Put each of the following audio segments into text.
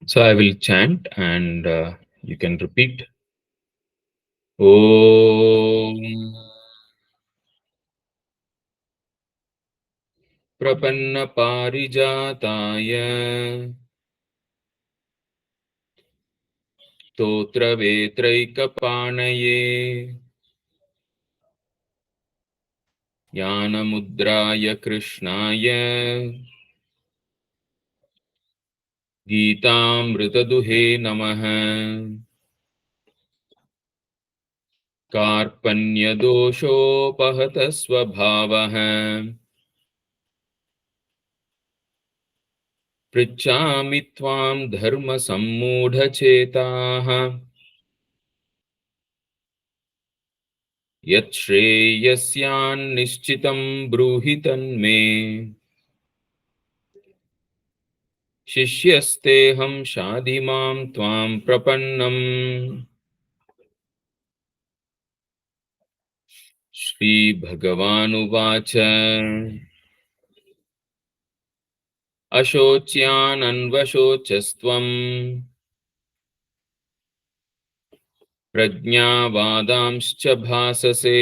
So I will chant and you can repeat. Om Prapanna Parijataya Totra Vetraikapanaya Yanamudraya Krishnaya Geetamritaduhe Namaha Karpanyadoshopahatas Svabhavaha पृच्छामि त्वां धर्मसम्मूढचेताः यच्छ्रेयस्यान्निश्चितं ब्रूहि तन्मे शिष्यस्तेऽहं शाधिमां त्वां प्रपन्नम्। श्रीभगवानुवाच अशोच्यानन्वशोचस्त्वं प्रज्ञावादांश्च भाससे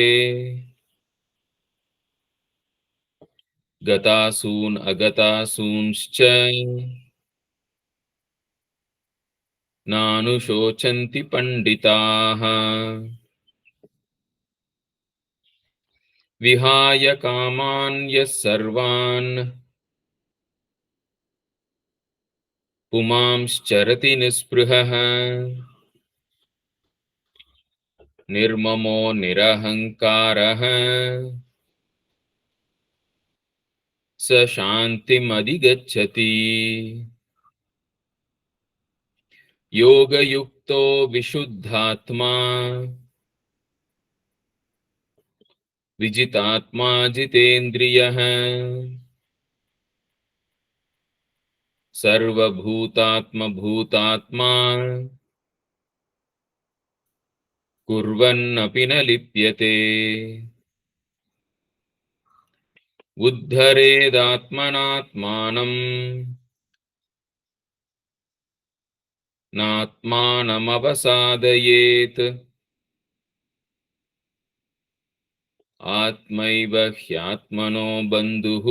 गतासून् अगतासूंश्च नानुशोचन्ति पंडिताः विहाय कामान् यः सर्वान् पुमांश्चरति निःस्पृहः निर्ममो निरहङ्कारः स शान्तिमधिगच्छति। योगयुक्तो विशुद्धात्मा विजितात्मा जितेन्द्रियः सर्वभूतात्मभूतात्मा कुर्वन्नपि न लिप्यते। उद्धरेदात्मनात्मानं नात्मानमवसादयेत् आत्मैव ह्यात्मनो बन्धुः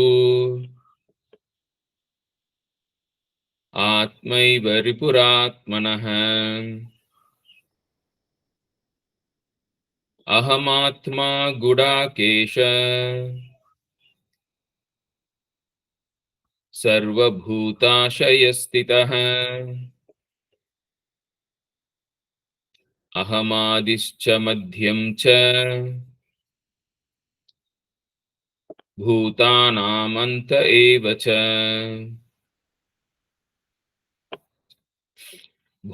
आत्मैव रिपुरात्मनः। अहमात्मा गुडाकेश सर्वभूताशयस्थितः अहमादिश्च मध्यं च भूतानामन्त एव च।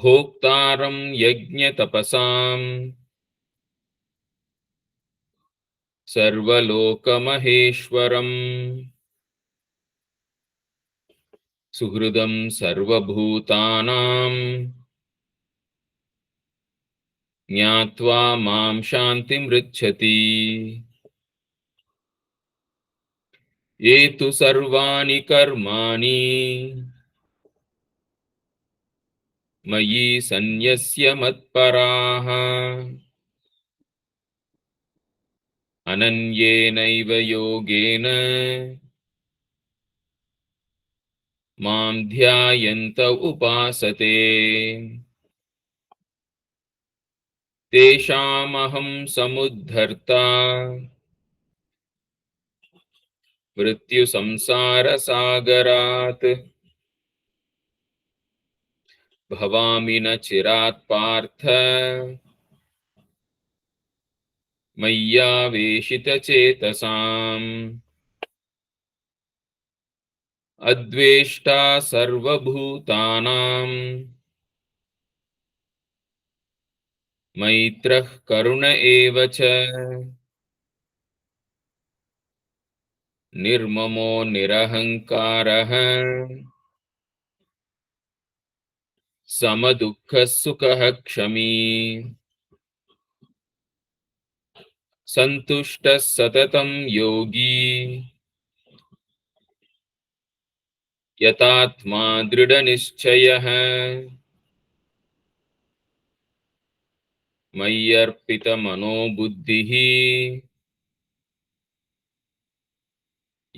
भोक्तारं यज्ञतपसां सर्वलोकमहेश्वरम् सुहृदं सर्वभूतानां ज्ञात्वा मां शान्तिमृच्छति। ये तु सर्वाणि कर्माणि मयि सन्न्यस्य मत्पराः अनन्येनैव योगेन मां ध्यायन्त उपासते तेषामहं समुद्धर्ता मृत्युसंसारसागरात् भवामि न चिरात् पार्थ मय्यावेशितचेतसाम्। अद्वेष्टा सर्वभूतानां मैत्रः करुण एव च निर्ममो निरहङ्कारः समदुःखः सुखः क्षमी सन्तुष्टः सततं योगी यतात्मा दृढनिश्चयः मय्यर्पितमनो बुद्धिः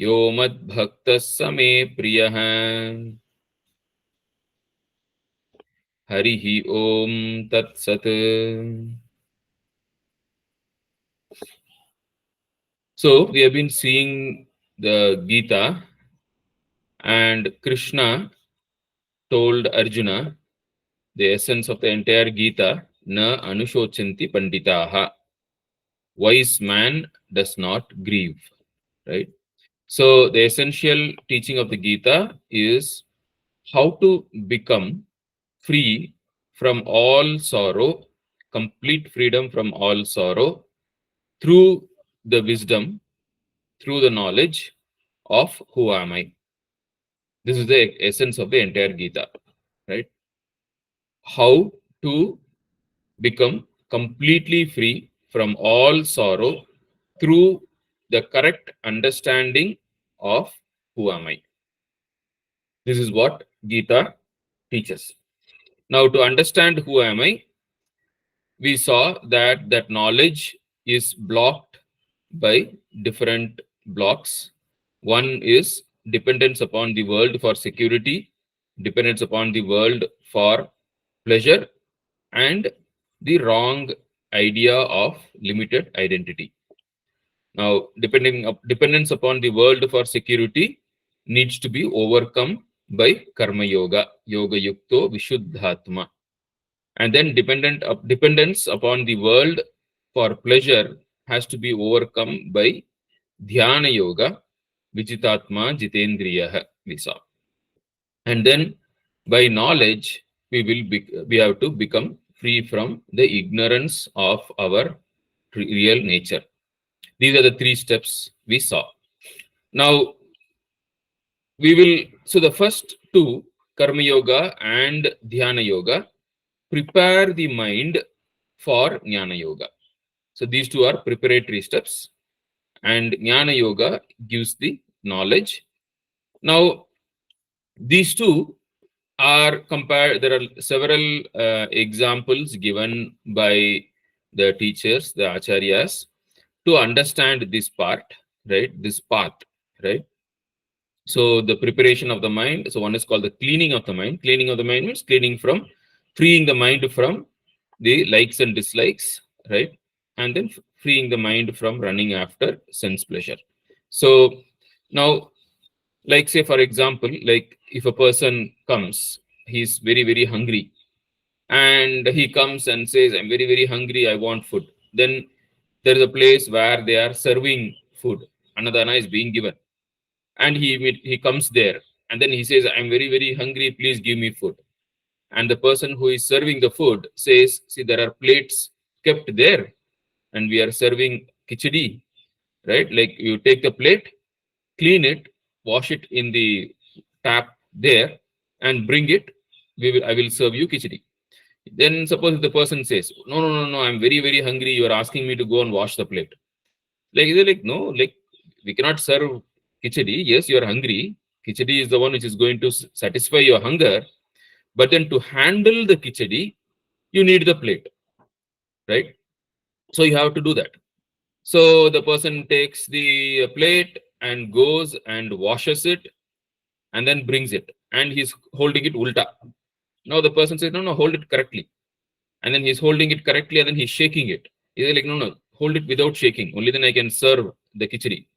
यो मद्भक्तः स मे प्रियः हरिः ओम तत्सत्. So we have been seeing the Gita, and Krishna told Arjuna the essence of the entire Gita: Na anushochanti panditaha. Wise man does not grieve. Right? So the essential teaching of the Gita is how to become free from all sorrow, complete freedom from all sorrow, through the wisdom, through the knowledge of who am I. This is the essence of the entire Gita, right? How to become completely free from all sorrow through the correct understanding of who am I. This is what Gita teaches. Now, to understand who am I, we saw that that knowledge is blocked by different blocks. One is dependence upon the world for security, dependence upon the world for pleasure, and the wrong idea of limited identity. Now, dependence upon the world for security needs to be overcome by karma yoga, yoga yukto vishuddhatma. And then dependence upon the world for pleasure has to be overcome by dhyana yoga, vijitatma jitendriya, we saw. And then by knowledge, we have to become free from the ignorance of our real nature. These are the three steps we saw. Now so the first two, karma yoga and dhyana yoga, prepare the mind for jnana yoga. So these two are preparatory steps, and jnana yoga gives the knowledge. Now these two are compared. There are several examples given by the teachers, the acharyas, to understand this part, right? This path, right? So the preparation of the mind. So one is called the cleaning of the mind. Cleaning of the mind means freeing the mind from the likes and dislikes, right? And then freeing the mind from running after sense pleasure. So now, like say for example, like if a person comes, he's very, very hungry, and he comes and says, I'm very, very hungry, I want food. Then there is a place where they are serving food. Anadana is being given. And he comes there, and then he says, I'm very, very hungry, please give me food. And the person who is serving the food says, see, there are plates kept there, and we are serving khichdi, right? Like you take the plate, clean it, wash it in the tap there, and bring it. I will serve you khichdi. Then suppose the person says, no, no, no, no, I'm very, very hungry. You are asking me to go and wash the plate. Like they're like, no, like we cannot serve khichdi. Yes, you are hungry. Khichdi is the one which is going to satisfy your hunger. But then to handle the khichdi, you need the plate, right? So you have to do that. So the person takes the plate and goes and washes it and then brings it, and he's holding it ulta. Now the person says, no, no, hold it correctly. And then he's holding it correctly, and then he's shaking it. He's like, no, no, hold it without shaking. Only then I can serve the khichdi.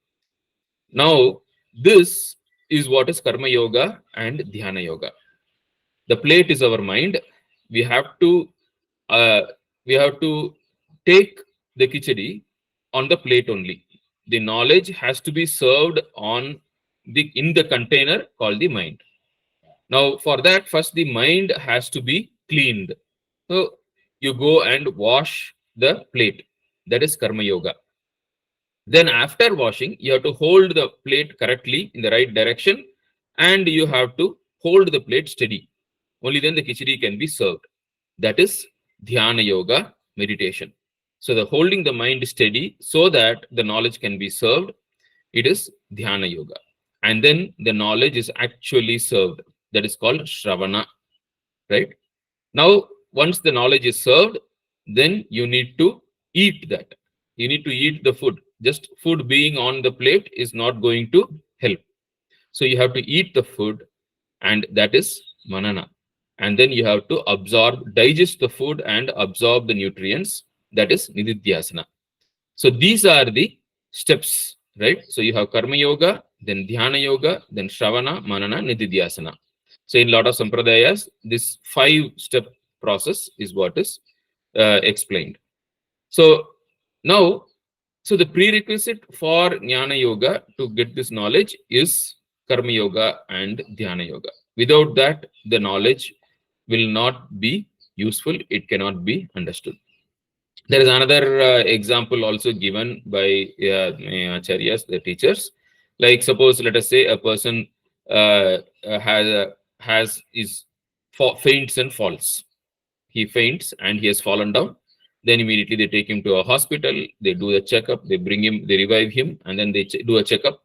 Now, this is what is karma yoga and dhyana yoga. The plate is our mind. We have to uh, take the khichdi on the plate only. The knowledge has to be served in the container called the mind. Now, for that, first the mind has to be cleaned. So you go and wash the plate. That is karma yoga. Then after washing, you have to hold the plate correctly in the right direction, and you have to hold the plate steady. Only then the khichdi can be served. That is dhyana yoga, meditation. So the holding the mind steady so that the knowledge can be served, it is dhyana yoga. and then the knowledge is actually served. That is called Shravana, right? Now, once the knowledge is served, then you need to eat that. You need to eat the food. Just food being on the plate is not going to help. So you have to eat the food, and that is manana. And then you have to absorb, digest the food and absorb the nutrients. That is nididhyasana. So these are the steps, right? So you have karma yoga, then dhyana yoga, then shravana, manana, nididhyasana. So in lot of sampradayas, this 5-step process is what is explained. So now, so the prerequisite for jnana yoga to get this knowledge is karma yoga and dhyana yoga. Without that, the knowledge will not be useful. It cannot be understood. There is another example also given by acharyas, the teachers. Like suppose, let us say a person has is faints and falls. He faints and he has fallen down. Then immediately they take him to a hospital. They do a checkup. They bring him. They revive him, and then they do a checkup.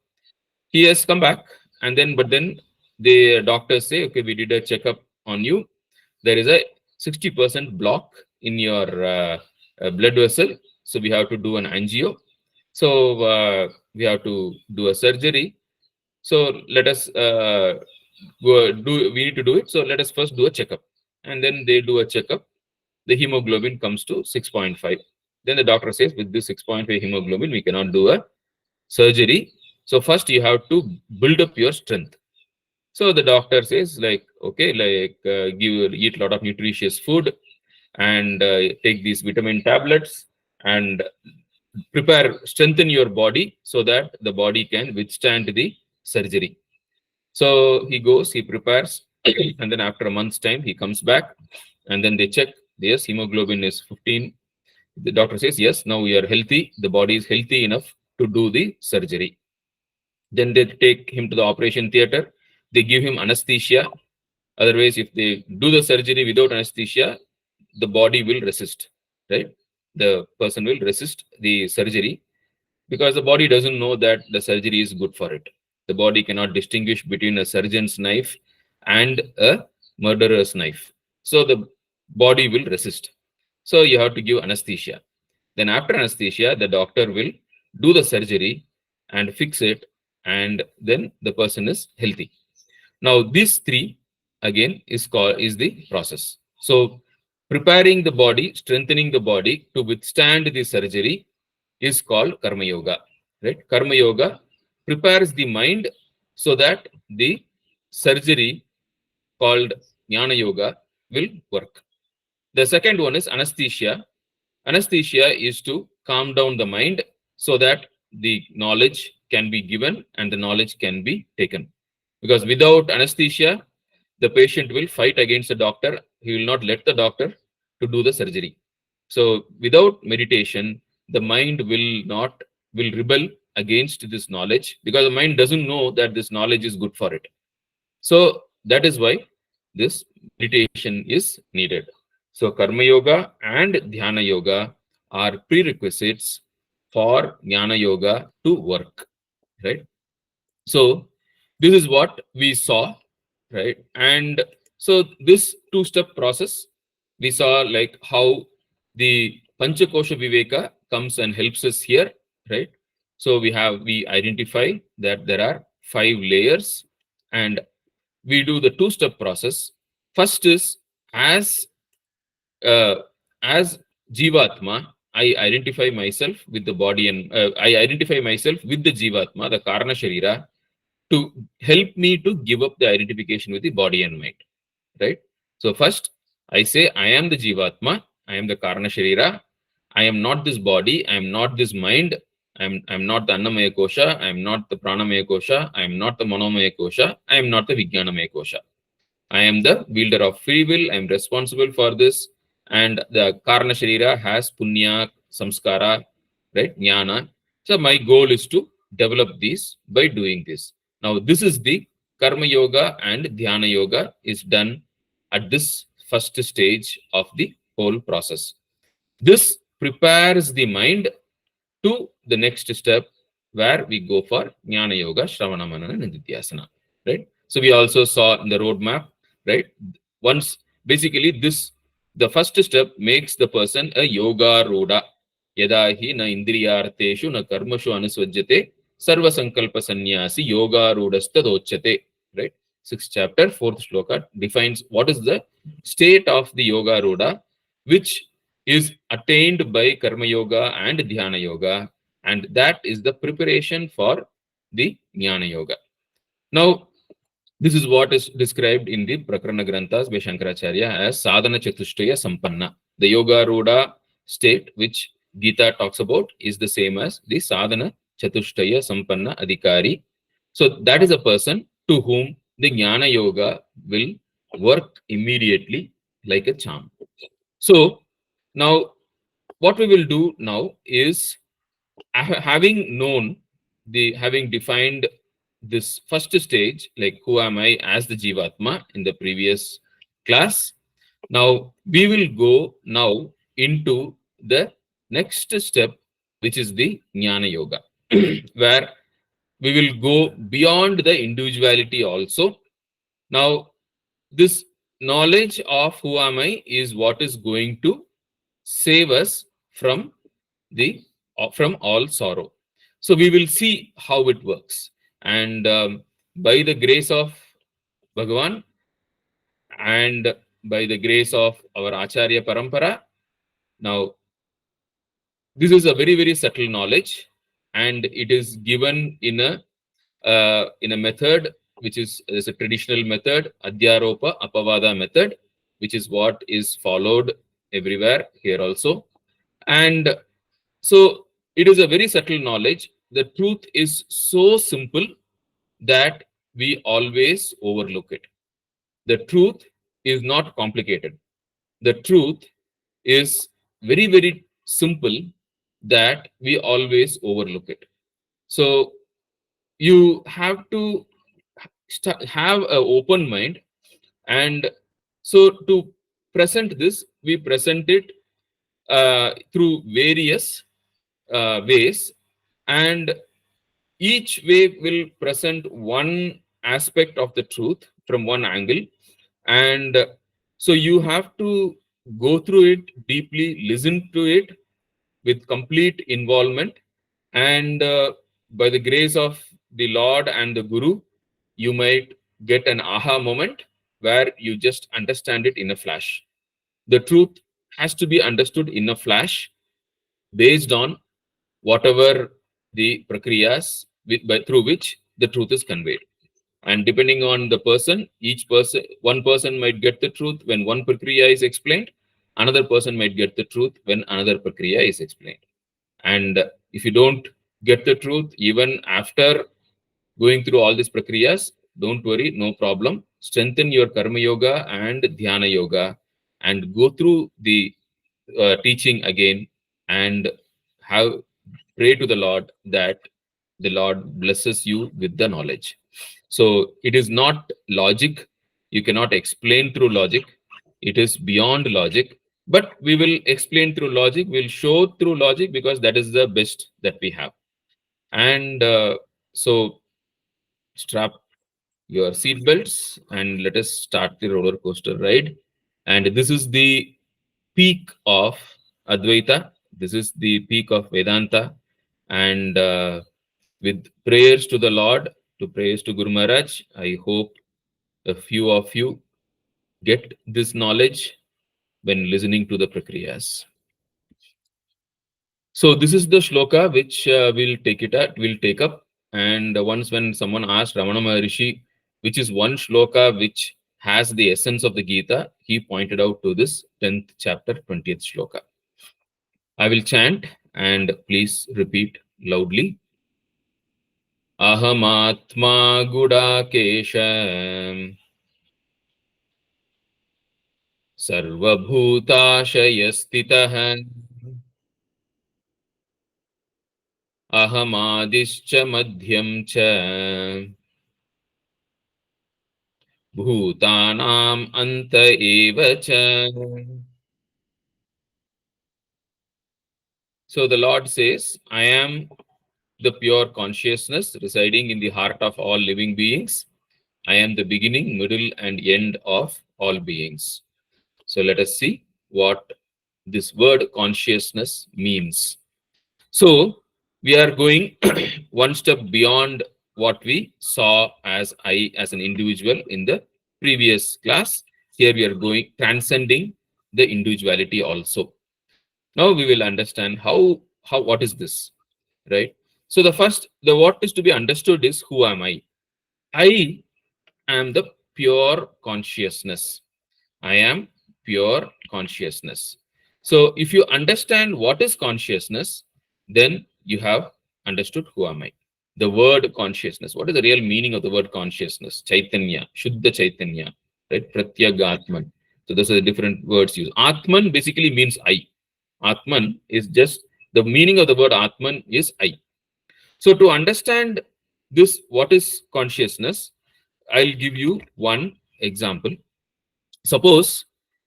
He has come back, and then the doctors say, okay, we did a checkup on you. There is a 60% block in your blood vessel, so we have to do an angio. So we have to do a surgery. So let us do. We need to do it. So let us first do a checkup, and then they do a checkup. The hemoglobin comes to 6.5. Then the doctor says, with this 6.5 hemoglobin, we cannot do a surgery. So first you have to build up your strength. So the doctor says, like, okay, like eat a lot of nutritious food and take these vitamin tablets and strengthen your body so that the body can withstand the surgery. So he goes, he prepares, and then after a month's time, he comes back, and then they check. Yes, hemoglobin is 15. The doctor says, yes, now you are healthy. The body is healthy enough to do the surgery. Then they take him to the operation theater. They give him anesthesia. Otherwise, if they do the surgery without anesthesia, the body will resist, right? The person will resist the surgery because the body doesn't know that the surgery is good for it. The body cannot distinguish between a surgeon's knife and a murderer's knife. So the body will resist. So you have to give anesthesia. Then after anesthesia, the doctor will do the surgery and fix it, and then the person is healthy. Now these three again is the process. So preparing the body, strengthening the body to withstand the surgery is called karma yoga, right? Karma yoga prepares the mind so that the surgery called jnana yoga will work. The second one is anesthesia. Anesthesia is to calm down the mind so that the knowledge can be given and the knowledge can be taken. Because without anesthesia, the patient will fight against the doctor. He will not let the doctor to do the surgery. So without meditation, the mind will rebel against this knowledge because the mind doesn't know that this knowledge is good for it. So that is why this meditation is needed. So karma yoga and dhyana yoga are prerequisites for jnana yoga to work, right? So this is what we saw, right? And so this two-step process, we saw like how the Panchakosha Viveka comes and helps us here, right? So we identify that there are 5 layers, and we do the two-step process. First is as uh, as Jivatma, I identify myself with the body, and I identify myself with the Jivatma, the Karna Sharira, to help me to give up the identification with the body and mind, right? So first, I say I am the Jivatma, I am the Karna Sharira, I am not this body, I am not this mind, I'm not the Annamaya Kosha, I am not the Pranamaya Kosha, I am not the Manomaya Kosha, I am not the Vijnanamaya Kosha. I am the wielder of free will. I am responsible for this. And the Karna Sharira has Punya, Samskara, right? Jnana. So my goal is to develop these by doing this. Now, this is the Karma Yoga and Dhyana Yoga is done at this first stage of the whole process. This prepares the mind to the next step, where we go for Jnana Yoga, Shravana Manana, Nididhyasana. Right? So we also saw in the roadmap, right? Once basically this the first step makes the person a yoga roda. Yada hi na indriyarteshu na karmashu anusvajyate sarva sankalpa sannyasi yoga rodastadochyate. Right? Sixth chapter, fourth shloka defines what is the state of the yoga roda, which is attained by karma yoga and dhyana yoga, and that is the preparation for the jnana yoga. Now, this is what is described in the Prakarana Granthas by Shankaracharya as Sadhana Chatushtaya Sampanna. The Yoga Ruda state, which Gita talks about, is the same as the Sadhana Chatushtaya Sampanna Adhikari. So, that is a person to whom the Jnana Yoga will work immediately like a charm. So, now what we will do now is having known having defined this first stage, like who am I as the Jivatma in the previous class. Now we will go now into the next step, which is the Jnana Yoga, where we will go beyond the individuality also. Now, this knowledge of who am I is what is going to save us from the from all sorrow. So we will see how it works, and by the grace of Bhagavan and by the grace of our Acharya Parampara, now this is a very very subtle knowledge, and it is given in a method which is a traditional method, Adhyaropa Apavada method, which is what is followed everywhere here also. And so it is a very subtle knowledge. The truth is so simple that we always overlook it. The truth is not complicated. The truth is very, very simple that we always overlook it. So you have to have an open mind. And so to present this, we present it through various ways, and each way will present one aspect of the truth from one angle. And so you have to go through it deeply, listen to it with complete involvement, and by the grace of the Lord and the Guru, you might get an aha moment where you just understand it in a flash. The truth has to be understood in a flash based on whatever the prakriyas through which the truth is conveyed. And depending on the person, each person, one person might get the truth when one prakriya is explained, another person might get the truth when another prakriya is explained. And if you don't get the truth even after going through all these prakriyas, don't worry, no problem. Strengthen your karma yoga and dhyana yoga and go through the teaching again, and have pray to the Lord that the Lord blesses you with the knowledge. So it is not logic. You cannot explain through logic. It is beyond logic. But we will explain through logic. We'll show through logic because that is the best that we have. And so strap your seat belts and let us start the roller coaster ride. And this is the peak of Advaita. This is the peak of Vedanta. And with prayers to the Lord, to prayers to Guru Maharaj, I hope a few of you get this knowledge when listening to the Prakriyas. So this is the shloka which we'll take up. And once when someone asked Ramana Maharishi, which is one shloka which has the essence of the Gita, he pointed out to this 10th chapter, 20th shloka. I will chant and please repeat loudly. Ahamatma Gudakesha Sarvabhutashayastitah Ahamadischa Madhyam Cha Bhutanam Anta Eva Cha. So the Lord says, I am the pure consciousness residing in the heart of all living beings. I am the beginning, middle, and end of all beings. So let us see what this word consciousness means. So we are going one step beyond what we saw as I as an individual in the previous class. Here we are going transcending the individuality also. Now we will understand how what is this, right? So the what is to be understood is who am I? I am the pure consciousness. I am pure consciousness. So if you understand what is consciousness, then you have understood who am I. The word consciousness. What is the real meaning of the word consciousness? Chaitanya, Shuddha Chaitanya, right? Pratyagatman. So those are the different words used. Atman basically means I. Atman is just the meaning of the word Atman is I. So to understand this, what is consciousness? I'll give you one example. Suppose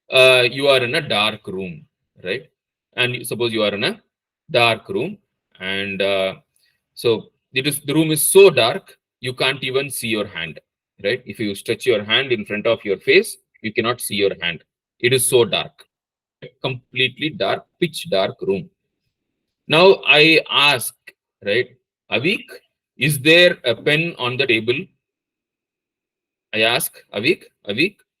you are in a dark room, right? And suppose you are in a dark room, and so the room is so dark you can't even see your hand, right? If you stretch your hand in front of your face, you cannot see your hand. It is so dark, completely dark, pitch dark room. Now I ask, right, Avik, is there a pen on the table? I ask Avik,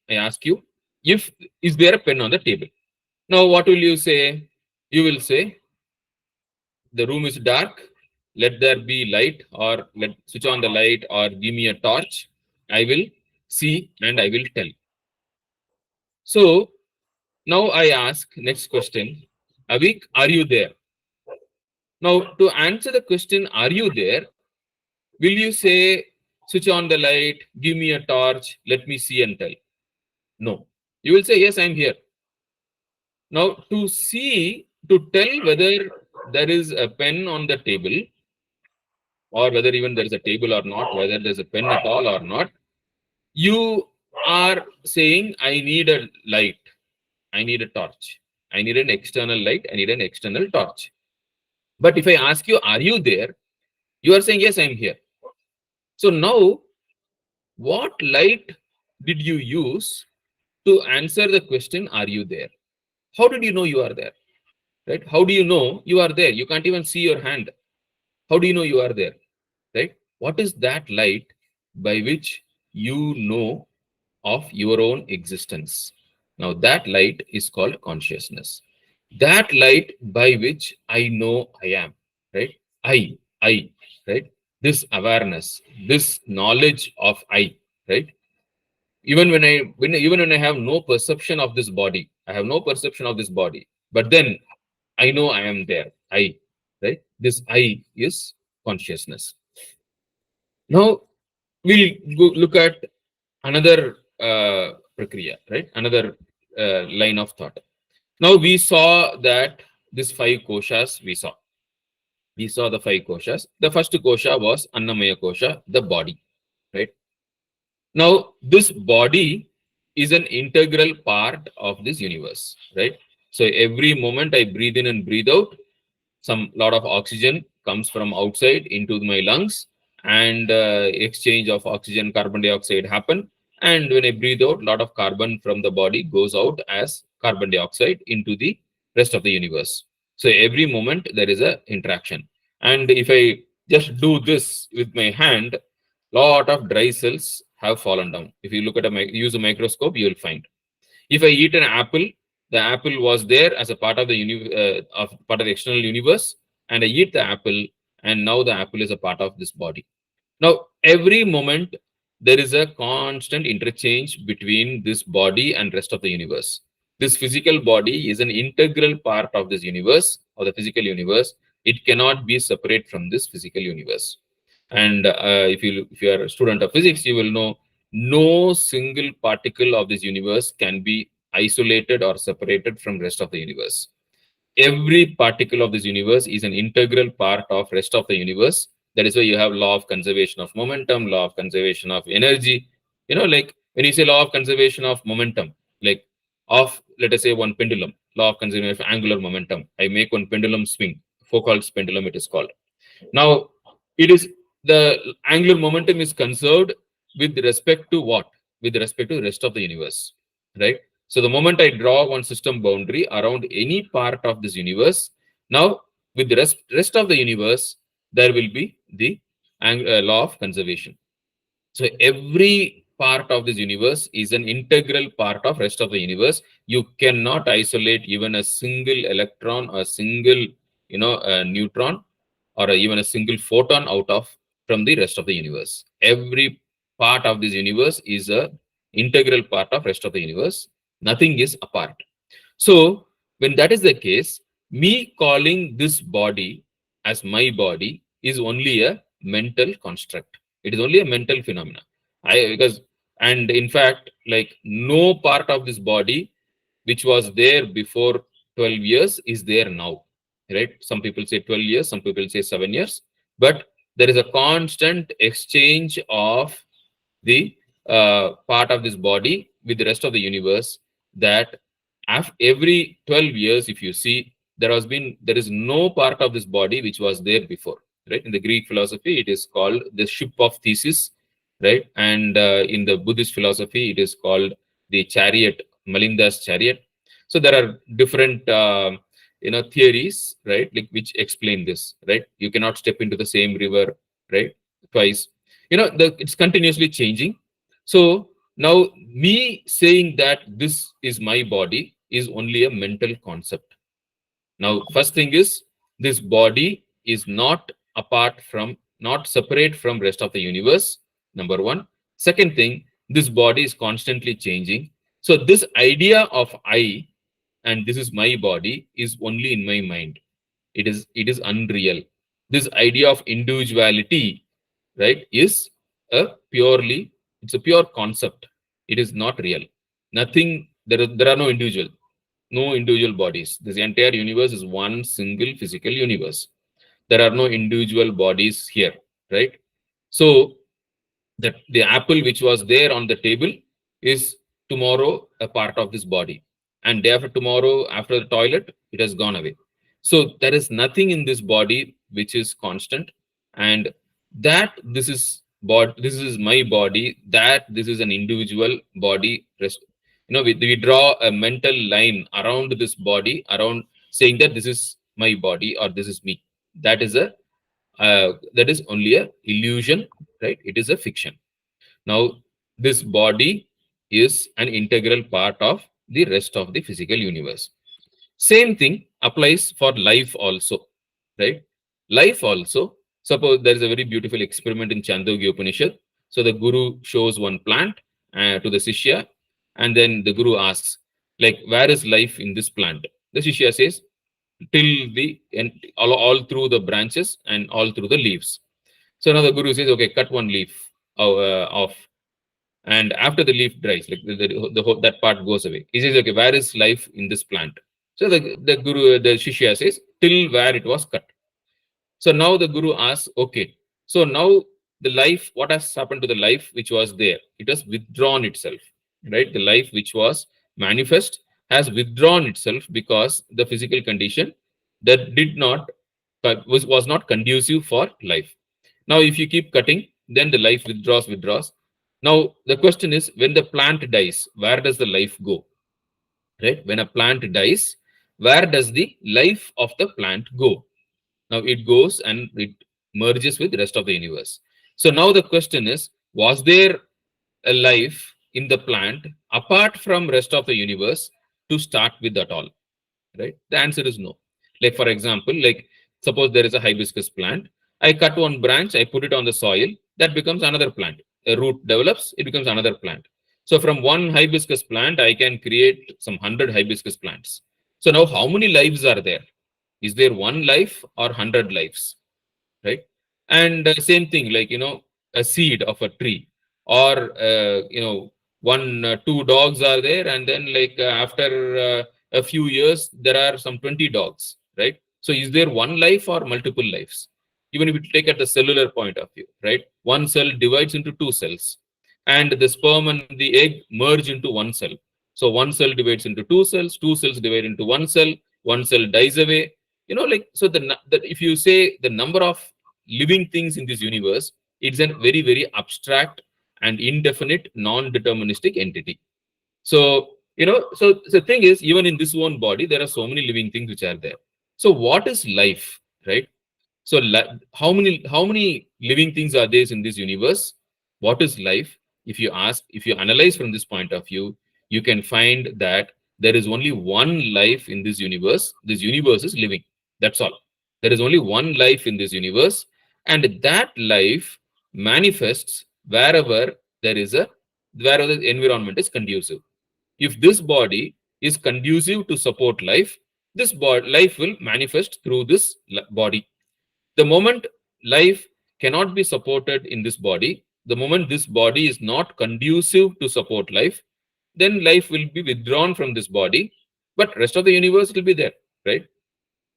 I ask you, if is there a pen on the table? Now what will you say? You will say, the room is dark. Let there be light, or let switch on the light, or give me a torch. I will see and I will tell. So now I ask next question, Avik, are you there? Now to answer the question, are you there? Will you say, switch on the light, give me a torch, let me see and tell? No. You will say, yes, I'm here. Now, to see, to tell whether there is a pen on the table, or whether even there is a table or not, whether there's a pen at all or not, you are saying, I need a light, I need a torch, I need an external light, I need an external torch. But if I ask you, are you there? You are saying, yes, I'm here. So now, what light did you use to answer the question, are you there? How did you know you are there? Right? How do you know you are there? You can't even see your hand. How do you know you are there? Right? What is that light by which you know of your own existence? Now, that light is called consciousness. That light by which I know I am. Right? I, right? This awareness, this knowledge of I, right? Even when I have no perception of this body, I have no perception of this body, but then I know I am there. I, right? This I is consciousness. Now we'll look at another prakriya, right? Another line of thought. Now we saw that this five koshas we saw. We saw the five koshas. The first kosha was Annamaya kosha, the body, right? Now this body is an integral part of this universe, right? So every moment I breathe in and breathe out, some lot of oxygen comes from outside into my lungs, and exchange of oxygen carbon dioxide happen, and when I breathe out, lot of carbon from the body goes out as carbon dioxide into the rest of the universe. So every moment there is a interaction, and if I just do this with my hand, lot of dry cells have fallen down. If you look at use a microscope, you will find. If I eat an apple, the apple was there as a part of the part of the external universe, and I eat the apple, and now the apple is a part of this body. Now, every moment there is a constant interchange between this body and rest of the universe. This physical body is an integral part of this universe, or the physical universe. It cannot be separate from this physical universe. And if you are a student of physics, you will know no single particle of this universe can be isolated or separated from rest of the universe. Every particle of this universe is an integral part of rest of the universe. That is why you have law of conservation of momentum, law of conservation of energy. Like when you say law of conservation of momentum, like of, let us say, one pendulum, law of conservation of angular momentum. I make one pendulum swing, Foucault's pendulum it is called. Now It is the angular momentum is conserved with respect to what? With respect to the rest of the universe, right? So the moment I draw one system boundary around any part of this universe, now with the rest of the universe, there will be the law of conservation. So every part of this universe is an integral part of rest of the universe. You cannot isolate even a single electron or a single, neutron, or even a single photon out of from the rest of the universe. Every part of this universe is a integral part of rest of the universe. Nothing is apart. So when that is the case, me calling this body as my body is only a mental construct. It is only a mental phenomena. And in fact, like no part of this body which was there before 12 years is there now, right? Some people say 12 years, some people say 7 years, but there is a constant exchange of the part of this body with the rest of the universe, that every 12 years, if you see, there is no part of this body which was there before, right? In the Greek philosophy, it is called the ship of thesis, right? And in the Buddhist philosophy, it is called the chariot, Malinda's chariot. So there are different theories, right, like which explain this, right? You cannot step into the same river, right, twice. It's continuously changing. So now me saying that this is my body is only a mental concept. Now first thing is, this body is not separate from rest of the universe, number one. Second thing, this body is constantly changing. So this idea of I and this is my body is only in my mind. It is unreal. This idea of individuality, right, is a purely it's a pure concept. It is not real. Nothing. There are no individual bodies. This entire universe is one single physical universe. There are no individual bodies here, right? So the apple which was there on the table is tomorrow a part of this body, and day after tomorrow, after the toilet, it has gone away. So there is nothing in this body which is constant, and that this is my body, that this is an individual body. We draw a mental line around this body, around saying that this is my body or this is me. That is only a illusion, right? It is a fiction. Now this body is an integral part of the rest of the physical universe. Same thing applies for life also, right? Life also, suppose there is a very beautiful experiment in Chandogya Upanishad. So the guru shows one plant to the Shishya, and then the guru asks, like, where is life in this plant? The Shishya says, till the and all through the branches and all through the leaves. So now the guru says, okay, cut one leaf off, and after the leaf dries, like the whole, that part goes away. He says, okay, where is life in this plant? So the Shishya says, till where it was cut. So now the guru asks, okay, so now the life, what has happened to the life which was there? It has withdrawn itself, right? The life which was manifest has withdrawn itself because the physical condition that did not was not conducive for life. Now, if you keep cutting, then the life withdraws. Now, the question is, when the plant dies, where does the life go? Right? When a plant dies, where does the life of the plant go? Now it goes and it merges with the rest of the universe. So now the question is, was there a life in the plant apart from rest of the universe to start with at all? Right? The answer is no. Like for example, like suppose there is a hibiscus plant. I cut one branch, I put it on the soil, that becomes another plant. A root develops, it becomes another plant. So from one hibiscus plant, I can create some 100 hibiscus plants. So now how many lives are there? Is there one life or 100 lives? Right? And same thing, like a seed of a tree, or one two dogs are there, and then like after a few years there are some 20 dogs, right? So is there one life or multiple lives? Even if you take at the cellular point of view, right, one cell divides into two cells, and the sperm and the egg merge into one cell. So one cell divides into two cells divide into one cell dies away. Like, so if you say the number of living things in this universe, it's a very, very abstract and indefinite, non-deterministic entity. So, so the thing is, even in this one body, there are so many living things which are there. So, what is life, right? So, how many living things are there in this universe? What is life? If you analyze from this point of view, you can find that there is only one life in this universe. This universe is living. That's all. There is only one life in this universe, and that life manifests wherever the environment is conducive. If this body is conducive to support life, life will manifest through this body. The moment life cannot be supported in this body, the moment this body is not conducive to support life, then life will be withdrawn from this body, but rest of the universe will be there, right?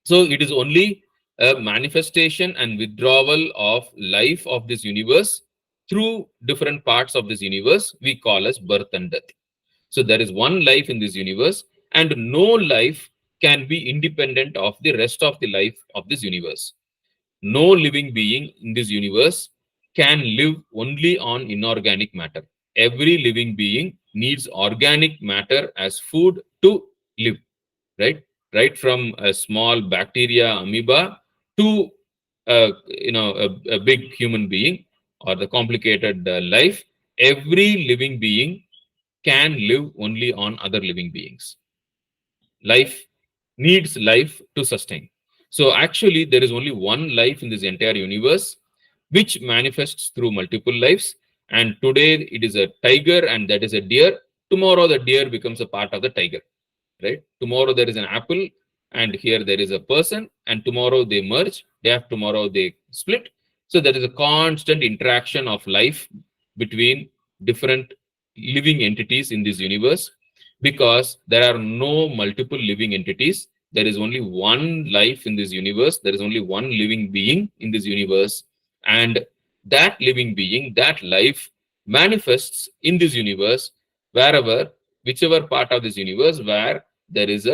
So it is only a manifestation and withdrawal of life of this universe through different parts of this universe we call as birth and death. So there is one life in this universe, and no life can be independent of the rest of the life of this universe. No living being in this universe can live only on inorganic matter. Every living being needs organic matter as food to live, right? Right from a small bacteria, amoeba, to a big human being or the complicated life. Every living being can live only on other living beings. Life needs life to sustain. So actually, there is only one life in this entire universe, which manifests through multiple lives. And today it is a tiger, and that is a deer. Tomorrow the deer becomes a part of the tiger, right? Tomorrow there is an apple, and here there is a person, and tomorrow they merge. Day after tomorrow they split. So there is a constant interaction of life between different living entities in this universe, because there are no multiple living entities. There is only one life in this universe. There is only one living being in this universe. And that living being, that life manifests in this universe wherever, whichever part of this universe where there is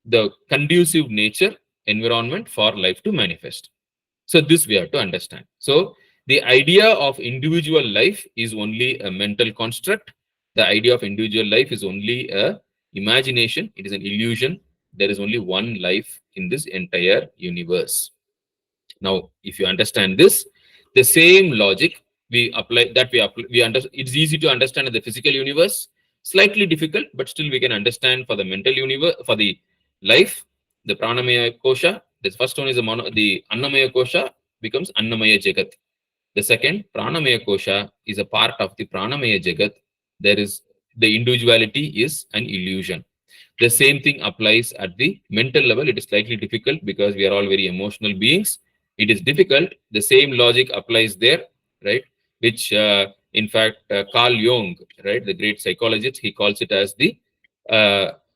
the conducive nature environment for life to manifest. So this we have to understand. So the idea of individual life is only a mental construct. The idea of individual life is only a imagination. It is an illusion. There is only one life in this entire universe. Now, if you understand this, the same logic we understand. It's easy to understand in the physical universe. Slightly difficult, but still we can understand for the mental universe, for the life, the pranamaya kosha. The first one is the annamaya kosha becomes annamaya jagat. The second, pranamaya kosha, is a part of the pranamaya jagat. There is the individuality is an illusion. The same thing applies at the mental level. It is slightly difficult because we are all very emotional beings. It is difficult. The same logic applies there, right? Which, in fact, Carl Jung, right, the great psychologist, he calls it as the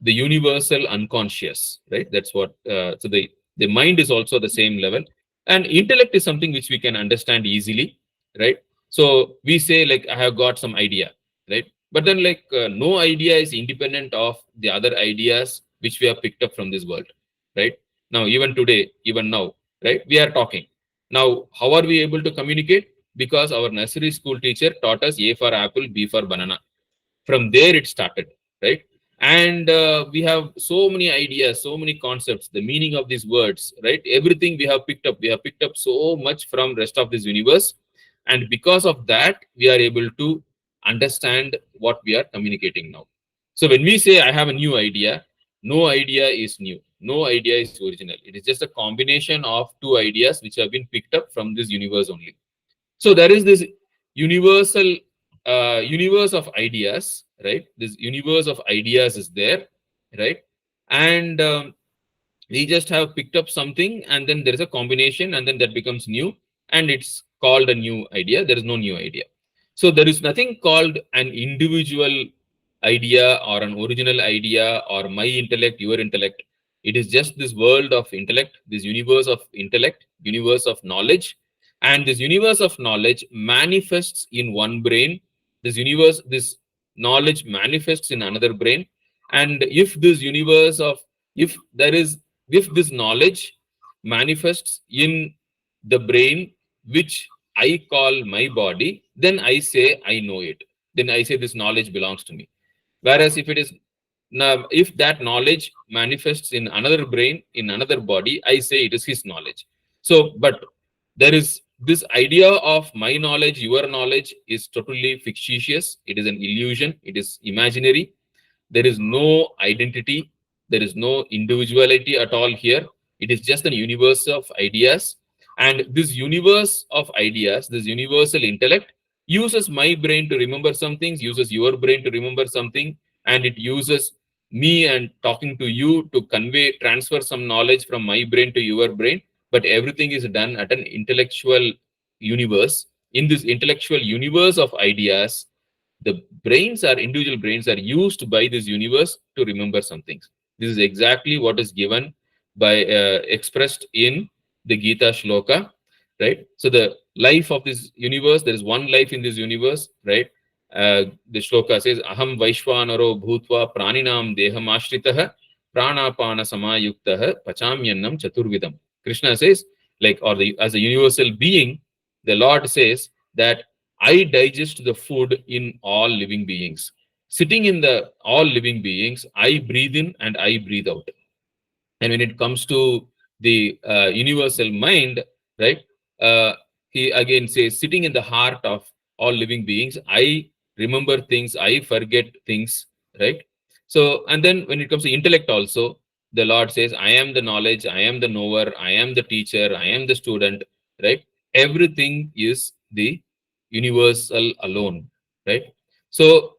universal unconscious, right? That's what. So the mind is also the same level, and intellect is something which we can understand easily, right? So we say like, I have got some idea, right? But then like no idea is independent of the other ideas which we have picked up from this world, right? Now, even today, even now, right, we are talking. Now, how are we able to communicate? Because our nursery school teacher taught us A for apple, B for banana. From there it started, right? And we have so many ideas, so many concepts, the meaning of these words, right? Everything we have picked up so much from rest of this universe, and because of that we are able to understand what we are communicating now. So when we say I have a new idea, no idea is new, no idea is original. It is just a combination of two ideas which have been picked up from this universe only. So there is this universal universe of ideas, right? This universe of ideas is there, right? And we just have picked up something, and then there is a combination, and then that becomes new, and it's called a new idea. There is no new idea. So there is nothing called an individual idea or an original idea or my intellect, your intellect. It is just this world of intellect, this universe of intellect, universe of knowledge. And this universe of knowledge manifests in one brain. This knowledge manifests in another brain. And if there is, if this knowledge manifests in the brain which I call my body, then I say I know it. Then I say this knowledge belongs to me. Whereas if it is now, if that knowledge manifests in another brain, in another body, I say it is his knowledge. So, but there is this idea of my knowledge, your knowledge is totally fictitious. It is an illusion. It is imaginary. There is no identity. There is no individuality at all here. It is just a universe of ideas. And this universe of ideas, this universal intellect, uses my brain to remember some things, uses your brain to remember something, and it uses me and talking to you to convey, transfer some knowledge from my brain to your brain. But everything is done at an intellectual universe. In this intellectual universe of ideas, the brains are individual brains are used by this universe to remember some things. This is exactly what is given by expressed in the Gita shloka, right? So the life of this universe, there is one life in this universe, right? The shloka says, Aham Vaishwanaro Bhutva Praninam Deham Ashritah Pranapana Samayuktah Pachamyannam Chaturvidam. Krishna says, like, or the as a universal being, the Lord says that I digest the food in all living beings. Sitting in the all living beings, I breathe in and I breathe out. And when it comes to the universal mind, right, uh, he again says, sitting in the heart of all living beings, I remember things, I forget things, right? So, and then when it comes to intellect also, the Lord says, I am the knowledge, I am the knower, I am the teacher, I am the student, right? Everything is the universal alone, right? So,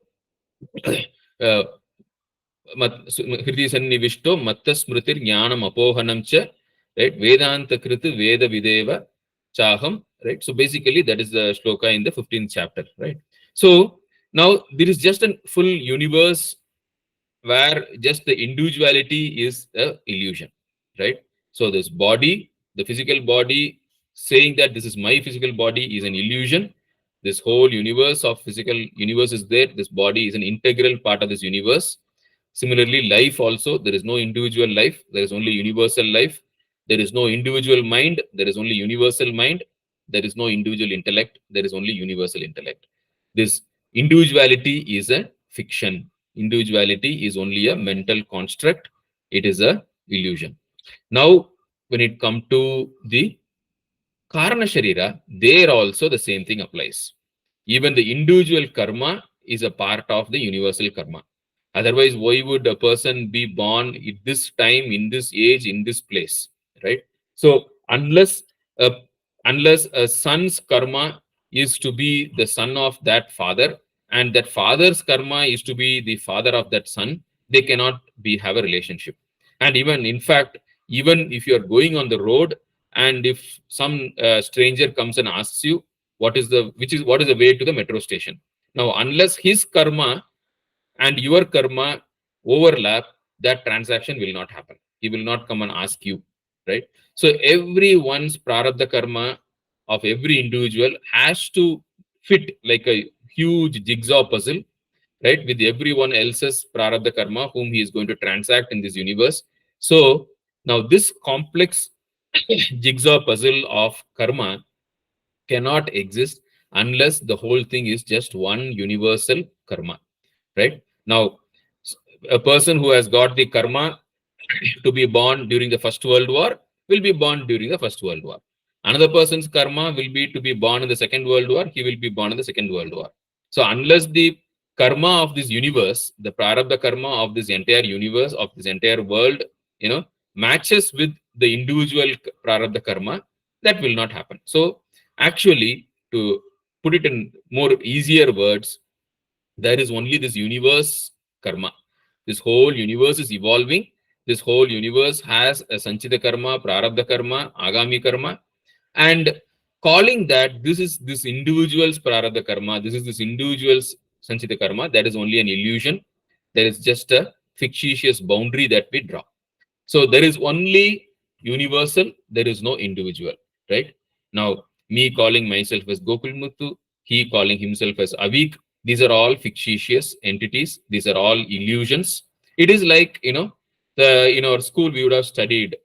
uh, Hriti Sannivishto Matta Smritir Jnanam Apohanam Cha, right? Vedanta Kritu Veda Videva Chaham, right? So basically that is the shloka in the 15th chapter, right? So now there is just a full universe where just the individuality is a illusion, right? So this body, the physical body, saying that this is my physical body is an illusion. This whole universe of physical universe is there. This body is an integral part of this universe. Similarly, life also, there is no individual life, there is only universal life. There is no individual mind, there is only universal mind. There is no individual intellect, there is only universal intellect. This individuality is a fiction. Individuality is only a mental construct. It is a illusion. Now, when it comes to the Karana Sharira, there also the same thing applies. Even the individual karma is a part of the universal karma. Otherwise, why would a person be born at this time, in this age, in this place, right? So, a, unless a son's karma is to be the son of that father, and that father's karma is to be the father of that son, they cannot be have a relationship. And even, in fact, even if you are going on the road, and if some stranger comes and asks you, what is the way to the metro station? Now, unless his karma and your karma overlap, that transaction will not happen. He will not come and ask you, right? So everyone's prarabdha karma of every individual has to fit like a huge jigsaw puzzle, right? With everyone else's prarabdha karma whom he is going to transact in this universe. So now this complex jigsaw puzzle of karma cannot exist unless the whole thing is just one universal karma, right? Now, a person who has got the karma to be born during the First World War will be born during the First World War. Another person's karma will be to be born in the Second World War, he will be born in the Second World War. So, unless the karma of this universe, the prarabdha karma of this entire universe, of this entire world, matches with the individual prarabdha karma, that will not happen. So, actually, to put it in more easier words, there is only this universe karma. This whole universe is evolving. This whole universe has a sanchita karma, prarabdha karma, agami karma, and calling that this is this individual's prarabdha karma, this is this individual's sanchita karma, that is only an illusion. There is just a fictitious boundary that we draw. So there is only universal, there is no individual, right? Now, me calling myself as Gokul Muthu, he calling himself as Avik, these are all fictitious entities. These are all illusions. It is like, in our school, we would have studied,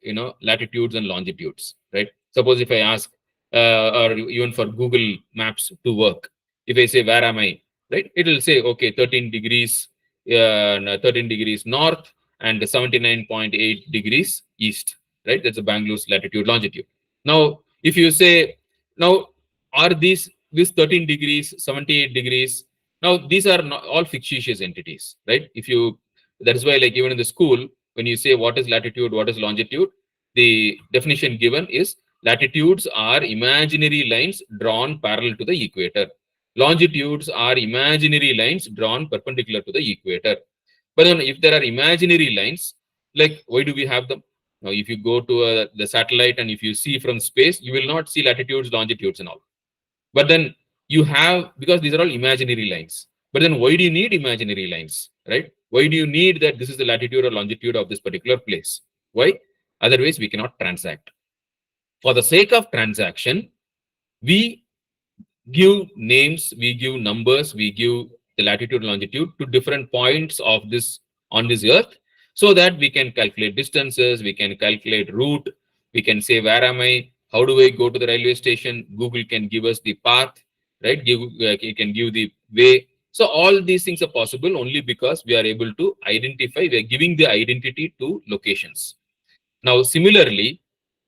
latitudes and longitudes, right? Suppose if I ask, or even for Google Maps to work. If I say, where am I? Right? It will say, okay, 13 degrees, no, 13 degrees north and 79.8 degrees east. Right? That's a Bangalore's latitude, longitude. Now, if you say, now, are these 13 degrees, 78 degrees? Now, these are not all fictitious entities, right? That is why, like, even in the school, when you say what is latitude, what is longitude, the definition given is latitudes are imaginary lines drawn parallel to the equator. Longitudes are imaginary lines drawn perpendicular to the equator. But then, if there are imaginary lines, like, why do we have them? Now, if you go to the satellite and if you see from space, you will not see latitudes, longitudes, and all. But then you have, because these are all imaginary lines. But then why do you need imaginary lines, right? Why do you need that this is the latitude or longitude of this particular place? Why? Otherwise, we cannot transact. For the sake of transaction, we give names, we give numbers, we give the latitude, longitude to different points of this on this earth, so that we can calculate distances, we can calculate route, we can say, where am I? How do I go to the railway station? Google can give us the path, right? It can give the way. So all these things are possible only because we are able to identify, we are giving the identity to locations. Now, similarly,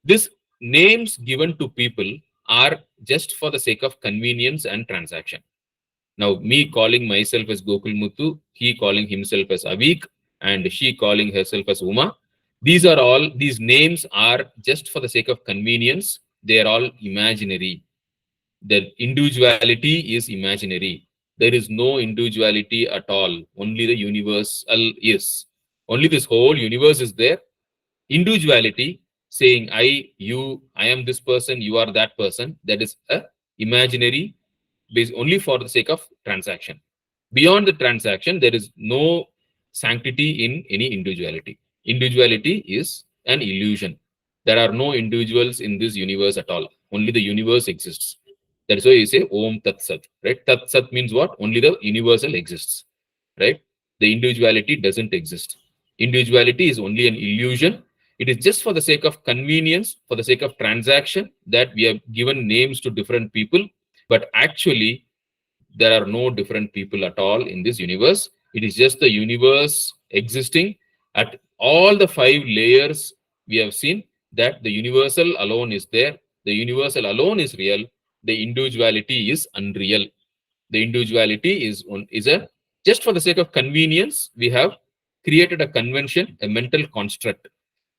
these names given to people are just for the sake of convenience and transaction. Now, me calling myself as Gokul Muthu, he calling himself as Avik, and she calling herself as Uma. These names are just for the sake of convenience. They are all imaginary. The individuality is imaginary. There is no individuality at all. Only the universal is. Only this whole universe is there. Individuality, saying I, you, I am this person, you are that person, that is a imaginary, based only for the sake of transaction. Beyond the transaction, there is no sanctity in any individuality. Individuality is an illusion. There are no individuals in this universe at all. Only the universe exists. That is why you say Om Tat Sat. Right? Tat Sat means what? Only the universal exists. Right? The individuality doesn't exist. Individuality is only an illusion. It is just for the sake of convenience, for the sake of transaction, that we have given names to different people. But actually, there are no different people at all in this universe. It is just the universe existing at all the five layers. We have seen that the universal alone is there. The universal alone is real. The individuality is unreal. The individuality is a just for the sake of convenience. We have created a convention, a mental construct.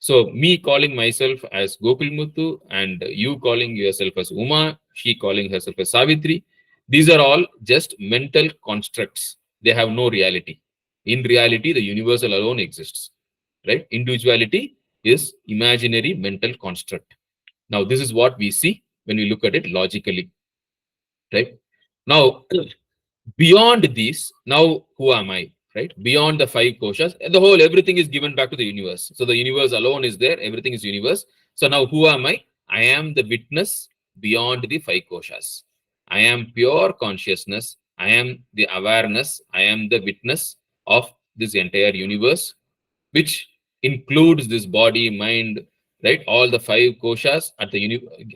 So me calling myself as Gokul Muthu and you calling yourself as Uma, she calling herself as Savitri. These are all just mental constructs. They have no reality. In reality, the universal alone exists. Right? Individuality is imaginary mental construct. Now, this is what we see when we look at it logically. Right? Now, beyond these, now who am I? Right? Beyond the five koshas, the whole everything is given back to the universe. So the universe alone is there, everything is universe. So now who am I? I am the witness beyond the five koshas. I am pure consciousness. I am the awareness. I am the witness of this entire universe, which includes this body, mind, right? All the five koshas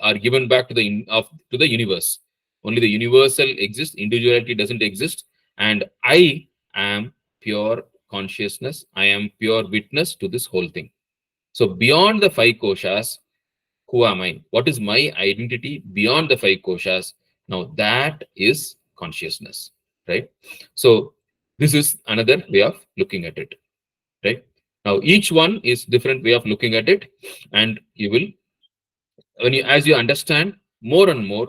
are given back to the universe. Only the universal exists, individuality doesn't exist, and I am pure consciousness. I am pure witness to this whole thing. So beyond the five koshas, who am I? What is my identity beyond the five koshas? Now that is consciousness, right? So this is another way of looking at it, right? Now each one is different way of looking at it, and you will, as you understand more and more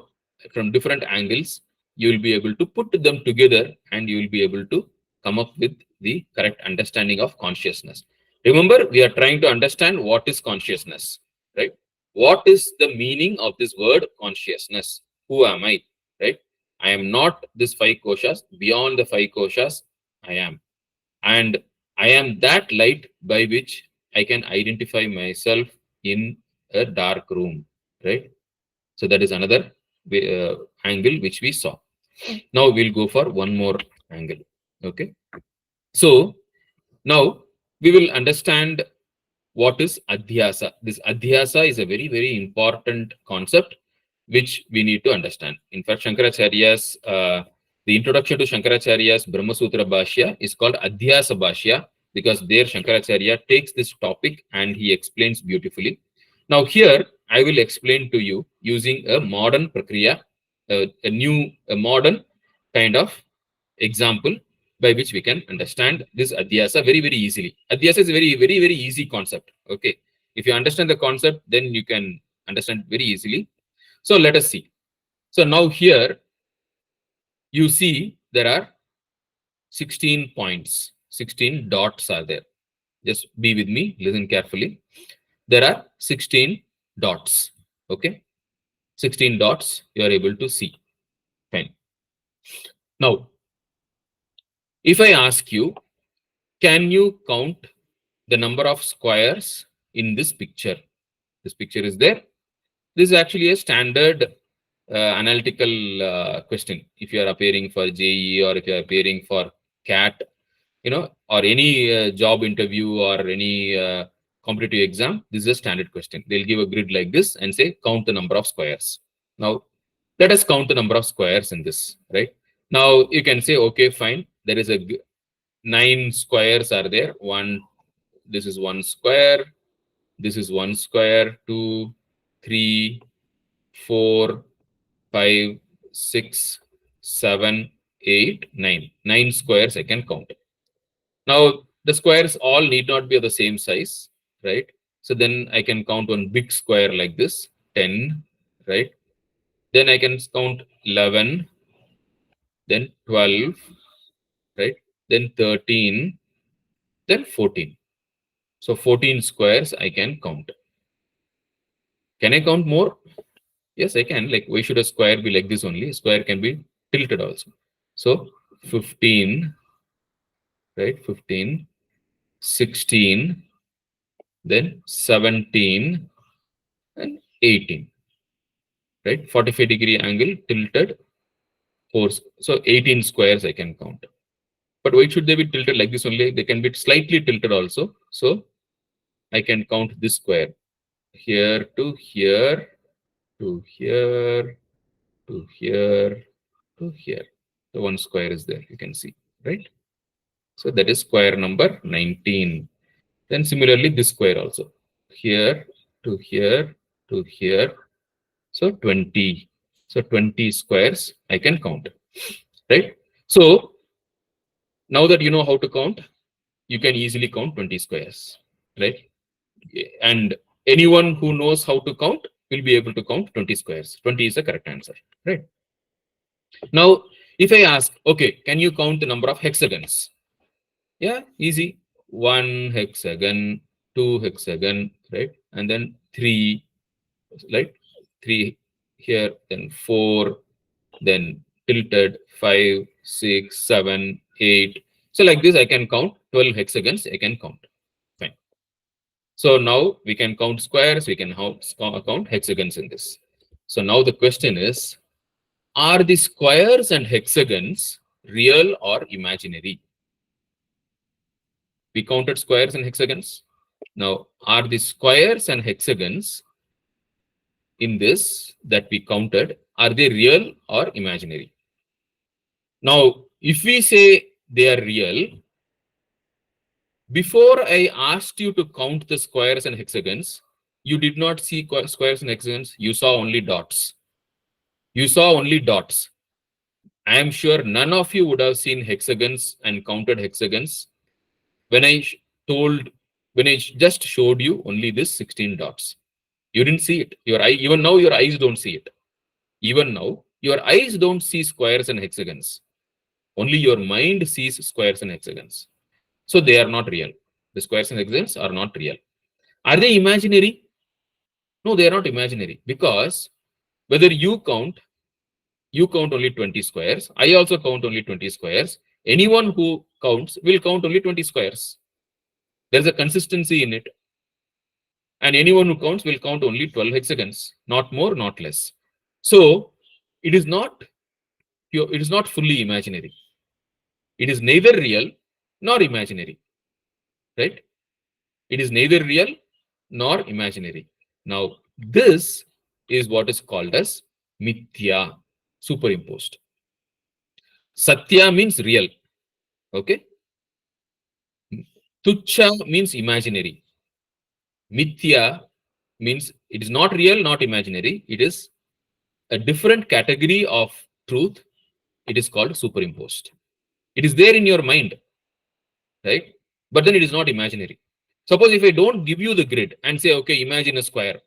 from different angles, you will be able to put them together and you will be able to come up with the correct understanding of consciousness. Remember, we are trying to understand what is consciousness, right? What is the meaning of this word consciousness? Who am I, right? I am not this five koshas. Beyond the five koshas, I am. And I am that light by which I can identify myself in a dark room, right? So that is another angle which we saw. Now we'll go for one more angle. Okay. So now we will understand what is adhyasa. This adhyasa is a very, very important concept. which we need to understand. In fact, Shankaracharya's the introduction to Shankaracharya's Brahma Sutra Bhashya is called Adhyasa Bhashya, because there Shankaracharya takes this topic and he explains beautifully. Now here I will explain to you using a modern prakriya, a modern kind of example by which we can understand this adhyasa very, very easily. Adhyasa is a very, very, very easy concept. Okay. If you understand the concept, then you can understand very easily. So let us see. So now here you see there are 16 points, 16 dots are there. Just be with me, listen carefully. There are 16 dots. Okay. 16 dots you are able to see. Fine. Now, if I ask you, can you count the number of squares in this picture? This picture is there. This is actually a standard analytical question. If you are appearing for JE or if you are appearing for CAT, or any job interview or any competitive exam, this is a standard question. They'll give a grid like this and say, count the number of squares. Now, let us count the number of squares in this, right? Now, you can say, okay, fine. There is 9 squares are there. This is 1 square. This is 1 square, 2, 3, 4, 5, 6, 7, 8, 9. 9 squares I can count. Now, the squares all need not be of the same size, right? So then I can count one big square like this, 10, right? Then I can count 11, then 12, right? Then 13, then 14. So 14 squares I can count. Can I count more? Yes, I can. Like, why should a square be like this only? A square can be tilted also. So 15, right? 15, 16, then 17, and 18, right? 45-degree angle tilted, 4. So 18 squares I can count. But why should they be tilted like this only? They can be slightly tilted also. So I can count this square here to here to here to here to here. The 1 square is there, you can see, right? So that is square number 19. Then similarly, this square also, here to here to here. So 20. So 20 squares I can count, right? So now that you know how to count, you can easily count 20 squares, right? And anyone who knows how to count will be able to count 20 squares. 20 is the correct answer, right? Now, if I ask, okay, can you count the number of hexagons? Yeah, easy. 1 hexagon, 2 hexagon, right? And then 3, right? 3 here, then 4, then tilted, 5, 6, 7, 8. So like this, I can count 12 hexagons, I can count. Fine. So now we can count squares, we can count hexagons in this. So now the question is, are the squares and hexagons real or imaginary? We counted squares and hexagons. Now, are the squares and hexagons in this that we counted, are they real or imaginary? Now, if we say they are real, before I asked you to count the squares and hexagons, you did not see squares and hexagons, you saw only dots. You saw only dots. I am sure none of you would have seen hexagons and counted hexagons when I just showed you only this 16 dots. You didn't see it. Even now your eyes don't see it. Even now your eyes don't see squares and hexagons. Only your mind sees squares and hexagons. So they are not real. The squares and hexagons are not real. Are they imaginary? No, they are not imaginary, because whether you count only 20 squares. I also count only 20 squares. Anyone who counts will count only 20 squares. There's a consistency in it. And anyone who counts will count only 12 hexagons, not more, not less. So it is not fully imaginary. It is neither real nor imaginary, right? It is neither real nor imaginary. Now, this is what is called as Mithya, superimposed. Satya means real. Okay. Tuchya means imaginary. Mithya means it is not real, not imaginary. It is a different category of truth. It is called superimposed. It is there in your mind, right? But then it is not imaginary. Suppose if I don't give you the grid and say, okay, imagine a square.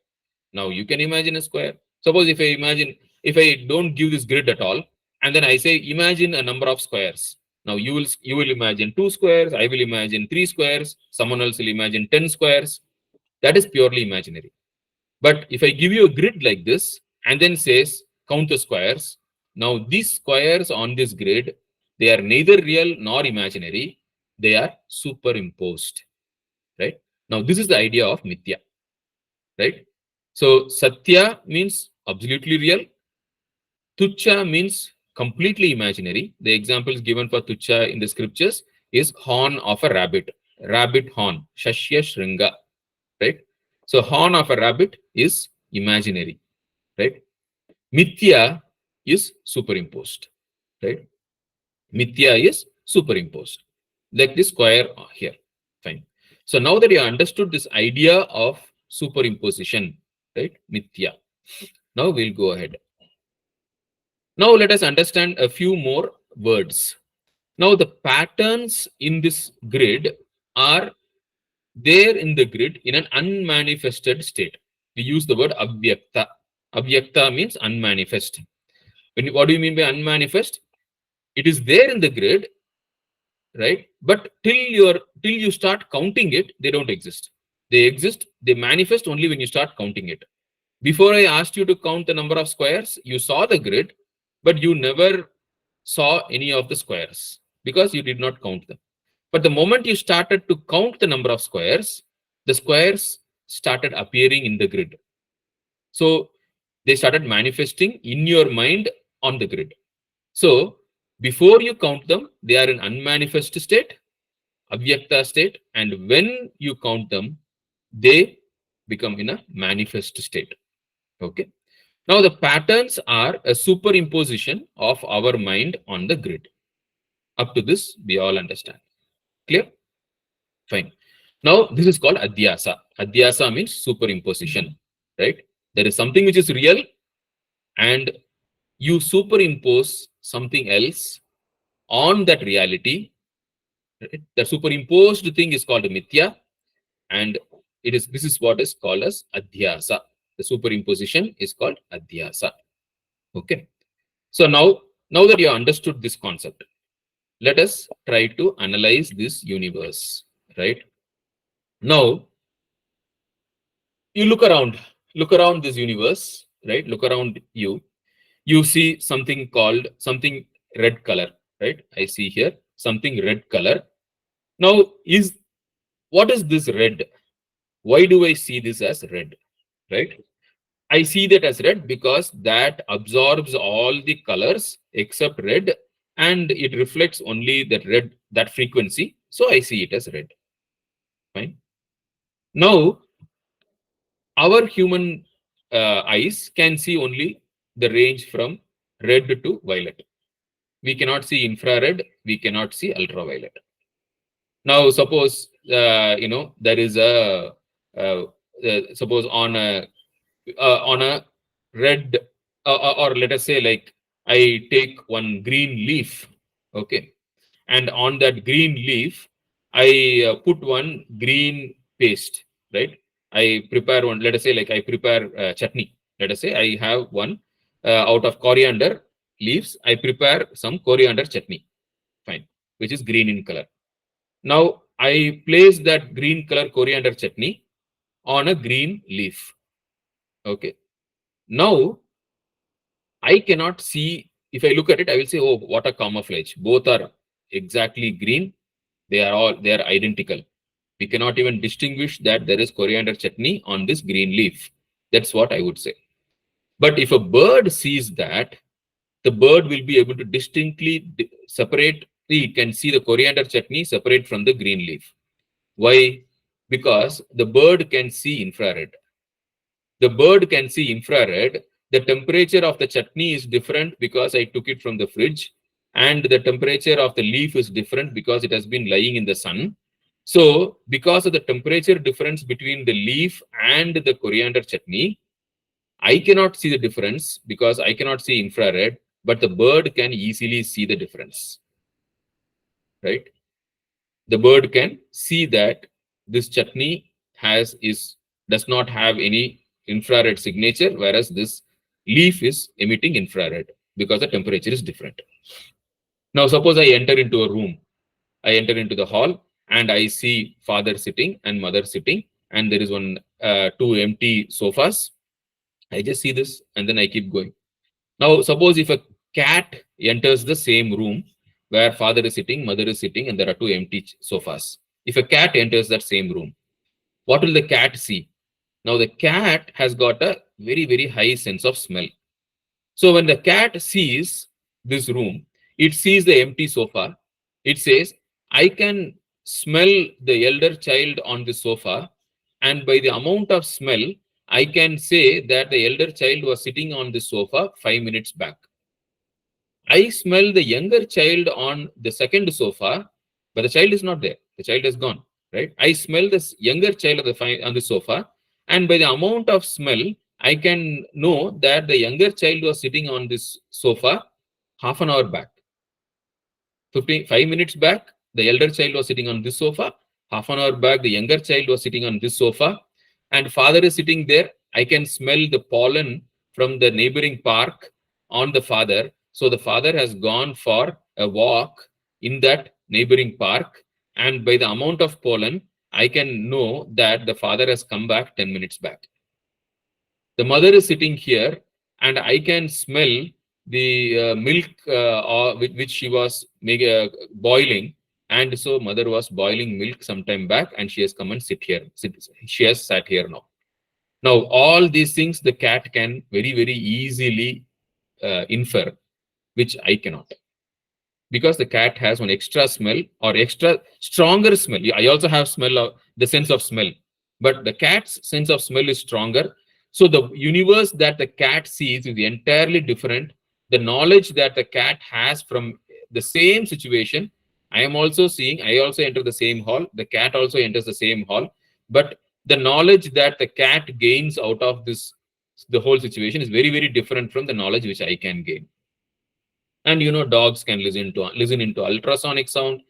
Now you can imagine a square. Suppose if I don't give this grid at all, and then I say, imagine a number of squares. Now you will imagine 2 squares, I will imagine 3 squares, someone else will imagine 10 squares. That is purely imaginary. But if I give you a grid like this and then says, count the squares. Now these squares on this grid, they are neither real nor imaginary. They are superimposed, right? Now this is the idea of mithya, right? So satya means absolutely real. Tuchya means completely imaginary. The examples given for tuchya in the scriptures is horn of a rabbit horn, shashya shringa, right? So horn of a rabbit is imaginary, right? Mithya is superimposed, right? Mithya is superimposed, like this square here. Fine. So now that you understood this idea of superimposition, right? Mithya. Now we'll go ahead. Now let us understand a few more words. Now the patterns in this grid are there in the grid in an unmanifested state. We use the word avyakta. Avyakta means unmanifest. What do you mean by unmanifest? It is there in the grid, right? But till you start counting it, they don't exist. They exist, they manifest only when you start counting it. Before I asked you to count the number of squares, you saw the grid, but you never saw any of the squares because you did not count them. But the moment you started to count the number of squares, the squares started appearing in the grid. So they started manifesting in your mind on the grid. So before you count them, they are in unmanifest state, avyakta state, and when you count them, they become in a manifest state. Okay. Now the patterns are a superimposition of our mind on the grid. Up to this, we all understand. Clear? Fine. Now this is called adhyasa. Adhyasa means superimposition, right? There is something which is real, and you superimpose something else on that reality. Right? The superimposed thing is called mithya, and this is what is called as adhyasa. The superimposition is called adhyasa. Okay. So now that you understood this concept, let us try to analyze this universe, right? Now you look around this universe, right? Look around you. You see something red color, right? I see here something red color. Now what is this red? Why do I see this as red, right? I see that as red because that absorbs all the colors except red, and it reflects only that frequency. So I see it as red. Fine. Now, our human eyes can see only the range from red to violet. We cannot see infrared. We cannot see ultraviolet. Now, suppose there is suppose on a red, or let us say, like, I take one green leaf, okay, and on that green leaf I put one green paste, right? I prepare one, let us say, like, I prepare chutney. Let us say I have one out of coriander leaves, I prepare some coriander chutney, fine, which is green in color. Now I place that green color coriander chutney on a green leaf, okay. Now I cannot see, if I look at it, I will say, oh, what a camouflage. Both are exactly green. They are identical. We cannot even distinguish that there is coriander chutney on this green leaf. That's what I would say. But if a bird sees that, the bird will be able to distinctly separate. He can see the coriander chutney separate from the green leaf. Why? Because the bird can see infrared. The bird can see infrared the temperature of the chutney is different because I took it from the fridge, and the temperature of the leaf is different because it has been lying in the sun. So because of the temperature difference between the leaf and the coriander chutney, I cannot see the difference because I cannot see infrared, but the bird can easily see the difference, right? The bird can see that this chutney does not have any infrared signature, whereas this leaf is emitting infrared because the temperature is different. Now, suppose I enter into a room, I enter into the hall, and I see father sitting and mother sitting, and there is two empty sofas. I just see this, and then I keep going. Now, suppose if a cat enters the same room where father is sitting, mother is sitting, and there are two empty sofas. If a cat enters that same room, what will the cat see? Now, the cat has got a very, very high sense of smell. So, when the cat sees this room, it sees the empty sofa. It says, I can smell the elder child on the sofa, and by the amount of smell, I can say that the elder child was sitting on the sofa 5 minutes back. I smell the younger child on the second sofa, but the child is not there. The child is gone, right? I smell this younger child on the sofa, and by the amount of smell, I can know that the younger child was sitting on this sofa half an hour back. 5 minutes back, the elder child was sitting on this sofa. Half an hour back, the younger child was sitting on this sofa, and father is sitting there. I can smell the pollen from the neighboring park on the father. So the father has gone for a walk in that neighboring park, and by the amount of pollen, I can know that the father has come back 10 minutes back. The mother is sitting here, and I can smell the milk which she was boiling. And so mother was boiling milk sometime back, and she has come and sit here. She has sat here now. Now, all these things the cat can very, very easily infer, which I cannot. Because the cat has one extra smell or extra stronger smell. I also have the sense of smell, but the cat's sense of smell is stronger. So the universe that the cat sees is entirely different. The knowledge that the cat has from the same situation, I am also seeing. I also enter the same hall. The cat also enters the same hall. But the knowledge that the cat gains out of the whole situation is very, very different from the knowledge which I can gain. And dogs can listen into ultrasonic sound,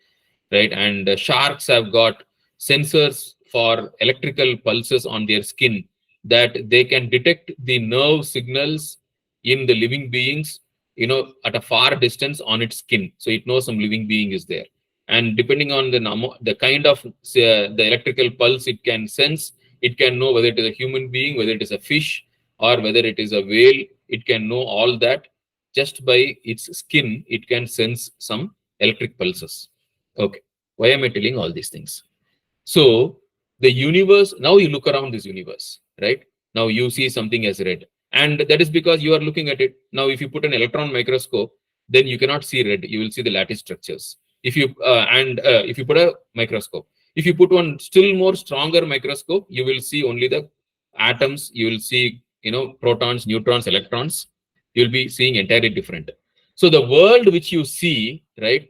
right? And sharks have got sensors for electrical pulses on their skin that they can detect the nerve signals in the living beings, at a far distance on its skin. So it knows some living being is there. And depending on the kind of the electrical pulse it can sense, it can know whether it is a human being, whether it is a fish, or whether it is a whale. It can know all that. Just by its skin, it can sense some electric pulses. Okay. Why am I telling all these things? So the universe, now you look around this universe, right? Now you see something as red. And that is because you are looking at it. Now, if you put an electron microscope, then you cannot see red. You will see the lattice structures. If you put a microscope, if you put one still more stronger microscope, you will see only the atoms. You will see, protons, neutrons, electrons. You'll be seeing entirely different. So the world which you see, right?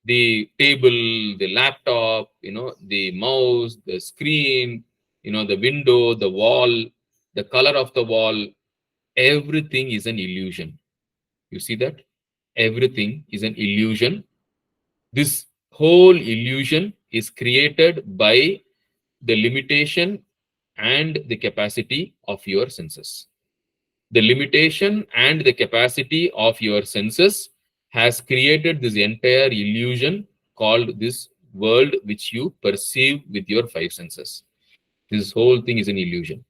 The table, the laptop, the mouse, the screen, the window, the wall, the color of the wall, everything is an illusion. You see that? Everything is an illusion. This whole illusion is created by the limitation and the capacity of your senses. The limitation and the capacity of your senses has created this entire illusion called this world which you perceive with your five senses. This whole thing is an illusion.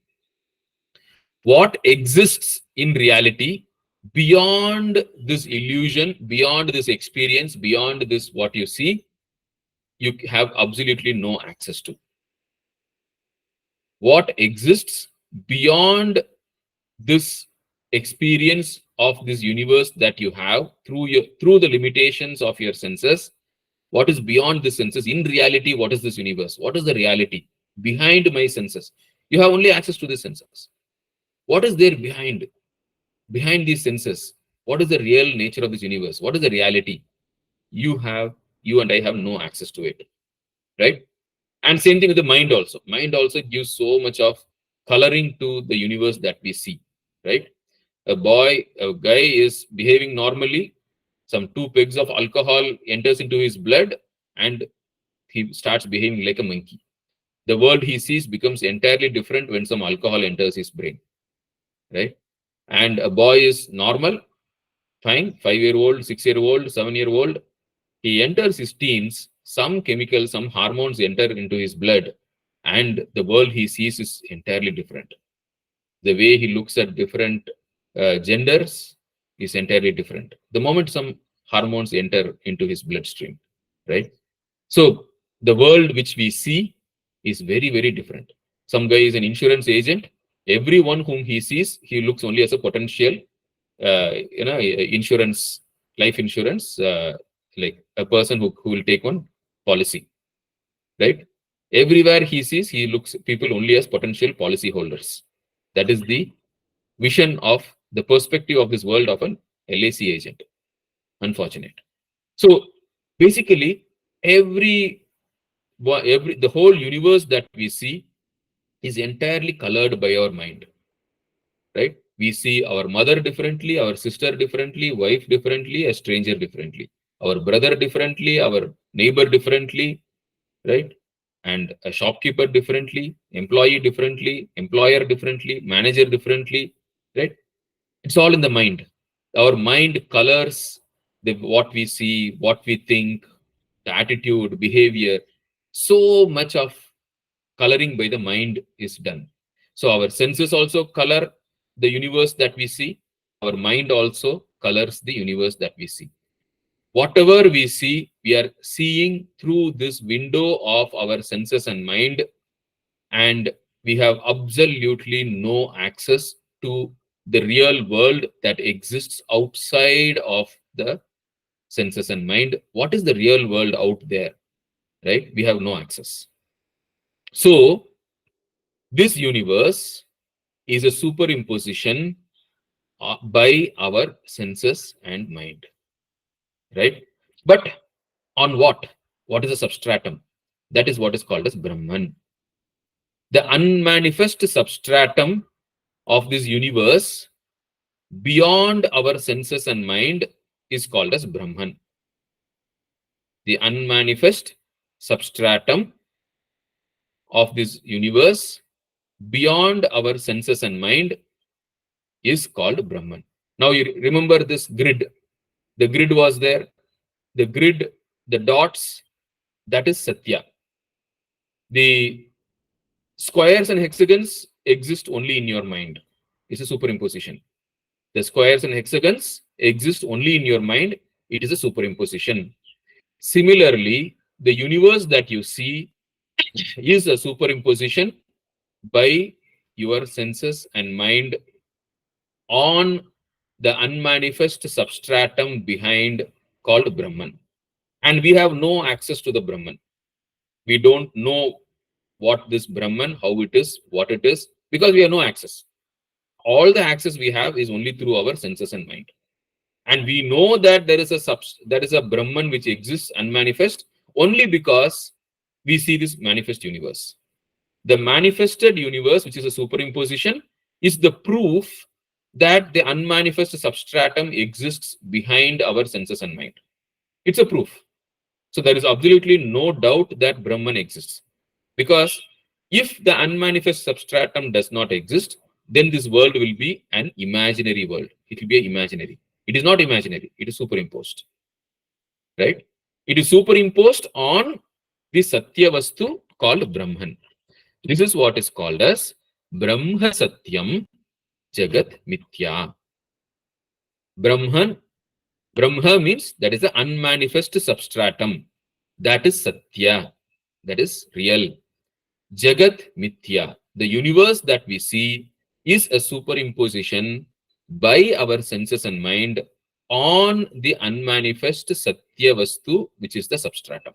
What exists in reality beyond this illusion, beyond this experience, beyond this what you see, you have absolutely no access to. What exists beyond this experience of this universe that you have through the limitations of your senses, what is beyond the senses? In reality, what is this universe? What is the reality behind my senses? You have only access to the senses. What is there behind? behind these senses, what is the real nature of this universe? What is the reality? You and I have no access to it, right? And same thing with the mind also. Mind also gives so much of coloring to the universe that we see, right? A guy is behaving normally. Some 2 pegs of alcohol enters into his blood, and he starts behaving like a monkey. The world he sees becomes entirely different when some alcohol enters his brain, right? And a boy is normal, fine, 5-year-old, 6-year-old, 7-year-old. He enters his teens, some chemicals, some hormones enter into his blood, and the world he sees is entirely different. The way he looks at different genders is entirely different. The moment some hormones enter into his bloodstream, right? So the world which we see is very, very different. Some guy is an insurance agent. Everyone whom he sees, he looks only as a potential, insurance, life insurance, like a person who will take one policy, right? Everywhere he sees, he looks people only as potential policy holders. That is the vision of the perspective of this world of an LAC agent. Unfortunate. So basically, every the whole universe that we see is entirely colored by our mind, right? We see our mother differently, our sister differently, wife differently, a stranger differently, our brother differently, our neighbor differently, right? And a shopkeeper differently, employee differently, employer differently, manager differently, right? It's all in the mind. Our mind colors what we see, what we think, the attitude, behavior. So much of coloring by the mind is done. So our senses also color the universe that we see. Our mind also colors the universe that we see. Whatever we see, we are seeing through this window of our senses and mind, and we have absolutely no access to the real world that exists outside of the senses and mind. What is the real world out there, right? We have no access. So this universe is a superimposition by our senses and mind, right? But on what? What is the substratum? That is what is called as Brahman. The unmanifest substratum of this universe beyond our senses and mind is called as Brahman. The unmanifest substratum of this universe beyond our senses and mind is called Brahman. Now you remember this grid. The grid was there. The grid, the dots, that is Satya. The squares and hexagons exist only in your mind. It's a superimposition. The squares and hexagons exist only in your mind. It is a superimposition. Similarly, the universe that you see is a superimposition by your senses and mind on the unmanifest substratum behind called Brahman. And we have no access to the Brahman. We don't know what this Brahman, how it is, what it is, because we have no access. All the access we have is only through our senses and mind. And we know that there is a Brahman which exists unmanifest only because we see this manifest universe. The manifested universe, which is a superimposition, is the proof that the unmanifest substratum exists behind our senses and mind. It's a proof. So there is absolutely no doubt that Brahman exists. Because if the unmanifest substratum does not exist, then this world will be an imaginary world. It will be imaginary. It is not imaginary. It is superimposed. Right? It is superimposed on the Satya Vastu called Brahman. This is what is called as Brahma Satyam Jagat Mithya. Brahman, Brahma means that is the unmanifest substratum. That is Satya. That is real. Jagat Mithya. The universe that we see is a superimposition by our senses and mind on the unmanifest Satya Vastu, which is the substratum.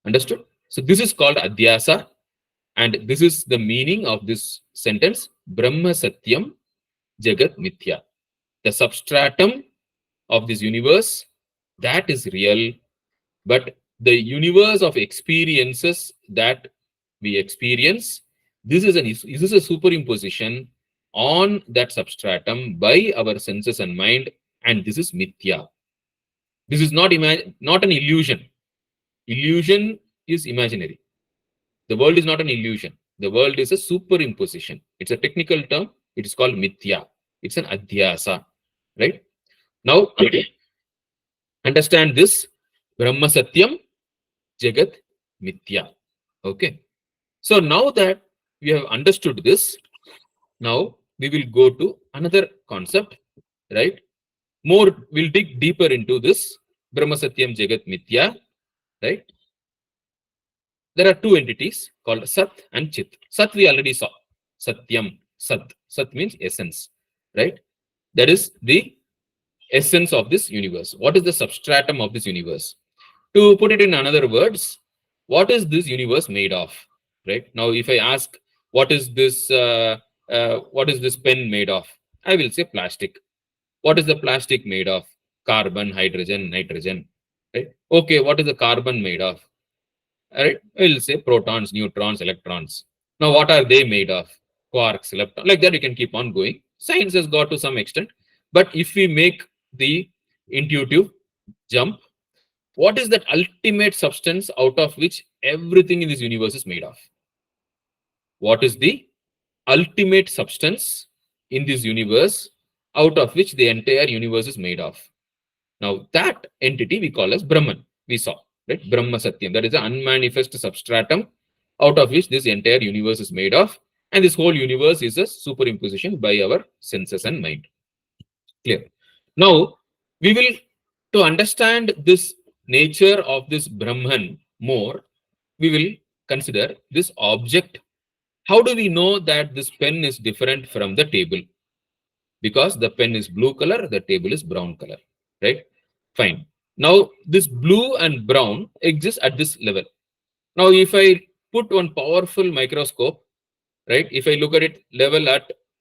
Understood? So this is called Adhyasa. And this is the meaning of this sentence, Brahma Satyam Jagat Mithya. The substratum of this universe, that is real, but the universe of experiences that we experience, this is a superimposition on that substratum by our senses and mind, and this is Mithya. This is not an illusion. Illusion is imaginary. The world is not an illusion. The world is a superimposition. It's a technical term. It is called Mithya. It's an Adhyasa. Right? Now, understand this. Brahma Satyam, Jagat Mithya. Okay. So now that we have understood this, now we will go to another concept, right? We'll dig deeper into this Brahma Satyam Jagat Mithya, right? There are two entities called Sat and Chit. Sat we already saw. Satyam, Sat. Sat means essence, right? That is the essence of this universe. What is the substratum of this universe? To put it in another words, what is this universe made of? Right now, if I ask, what is this pen made of? I will say plastic. What is the plastic made of? Carbon, hydrogen, nitrogen. Right? Okay, what is the carbon made of? All right, we'll say protons, neutrons, electrons. Now, what are they made of? Quarks, leptons. Like that, you can keep on going. Science has got to some extent, but if we make the intuitive jump, what is that ultimate substance out of which everything in this universe is made of? What is the ultimate substance in this universe out of which the entire universe is made of? Now, that entity we call as Brahman. We saw, right? Brahma Satyam. That is the unmanifest substratum out of which this entire universe is made of. And this whole universe is a superimposition by our senses and mind. Clear. Now, we will, to understand this nature of this Brahman more, we will consider this object. How do we know that this pen is different from the table? Because the pen is blue color, the table is brown color, right? Fine. Now, this blue and brown exists at this level. Now, if I put one powerful microscope, right? If I look at it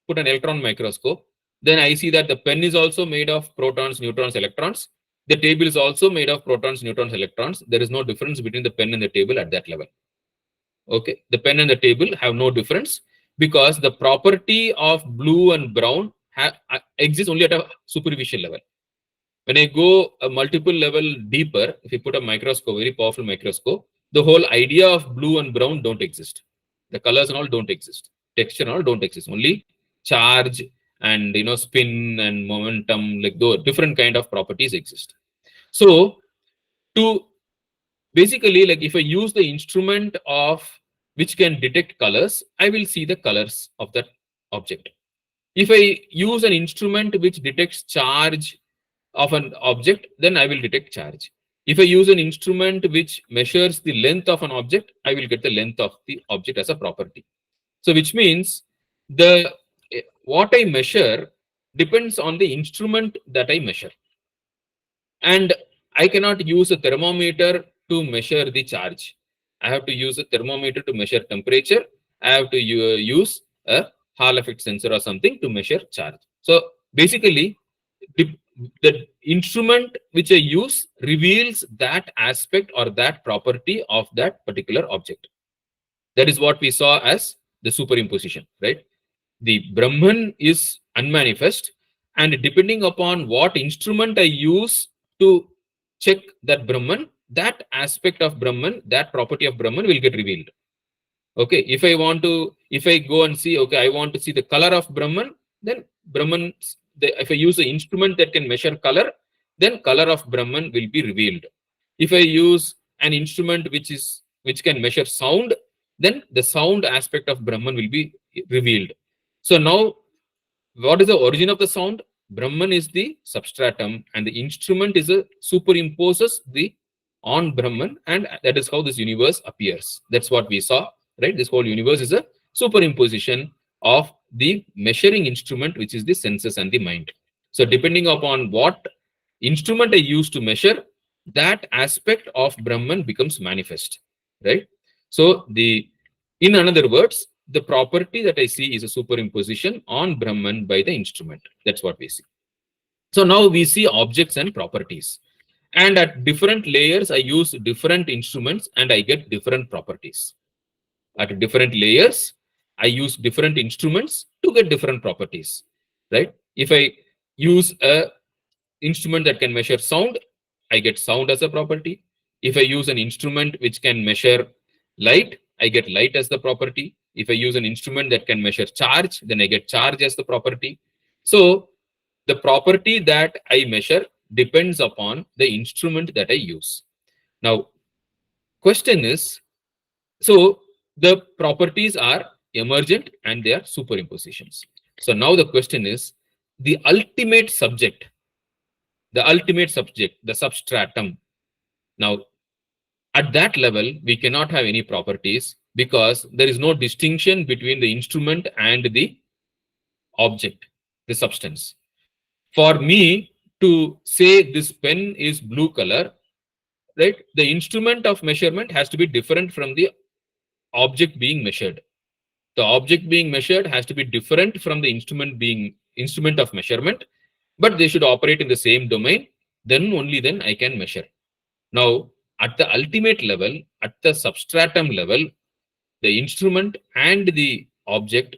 put an electron microscope, then I see that the pen is also made of protons, neutrons, electrons. The table is also made of protons, neutrons, electrons. There is no difference between the pen and the table at that level. Okay, the pen and the table have no difference because the property of blue and brown exists only at a superficial level. When I go a multiple level deeper, if you put a microscope, very powerful microscope, the whole idea of blue and brown don't exist. The colors and all don't exist. Texture and all don't exist. Only charge and spin and momentum, like those different kind of properties exist. So to basically, like if I use the instrument of which can detect colors, I will see the colors of that object. If I use an instrument which detects charge of an object, then I will detect charge. If I use an instrument which measures the length of an object, I will get the length of the object as a property. So which means what I measure depends on the instrument that I measure. And I cannot use a thermometer to measure the charge. I have to use a thermometer to measure temperature. I have to use a Hall effect sensor or something to measure charge. So basically, the instrument which I use reveals that aspect or that property of that particular object. That is what we saw as the superimposition, right? The Brahman is unmanifest, and depending upon what instrument I use to check that Brahman, that aspect of Brahman, that property of Brahman will get revealed. Okay, if I go and see, okay, I want to see the color of Brahman, then if I use an instrument that can measure color, then color of Brahman will be revealed. If I use an instrument which can measure sound, then the sound aspect of Brahman will be revealed. So now, what is the origin of the sound? Brahman is the substratum, and the instrument superimposes on Brahman, and that is how this universe appears. That's what we saw, right? This whole universe is a superimposition of the measuring instrument, which is the senses and the mind. So depending upon what instrument I use to measure, that aspect of Brahman becomes manifest, right? So the In another words, the property that I see is a superimposition on Brahman by the instrument. That's what we see. So now we see objects and properties. And at different layers, I use different instruments and I get different properties. At different layers, I use different instruments to get different properties, right? If I use a instrument that can measure sound, I get sound as a property. If I use an instrument which can measure light, I get light as the property. If I use an instrument that can measure charge, then I get charge as the property. So the property that I measure depends upon the instrument that I use. Now, question is, so the properties are emergent and they are superimpositions. So now the question is, the ultimate subject, the substratum. Now, at that level, we cannot have any properties because there is no distinction between the instrument and the object, the substance. For me to say this pen is blue color, right? The instrument of measurement has to be different from the object being measured. The object being measured has to be different from the instrument of measurement, but they should operate in the same domain. Then only then I can measure. Now, at the ultimate level, at the substratum level, the instrument and the object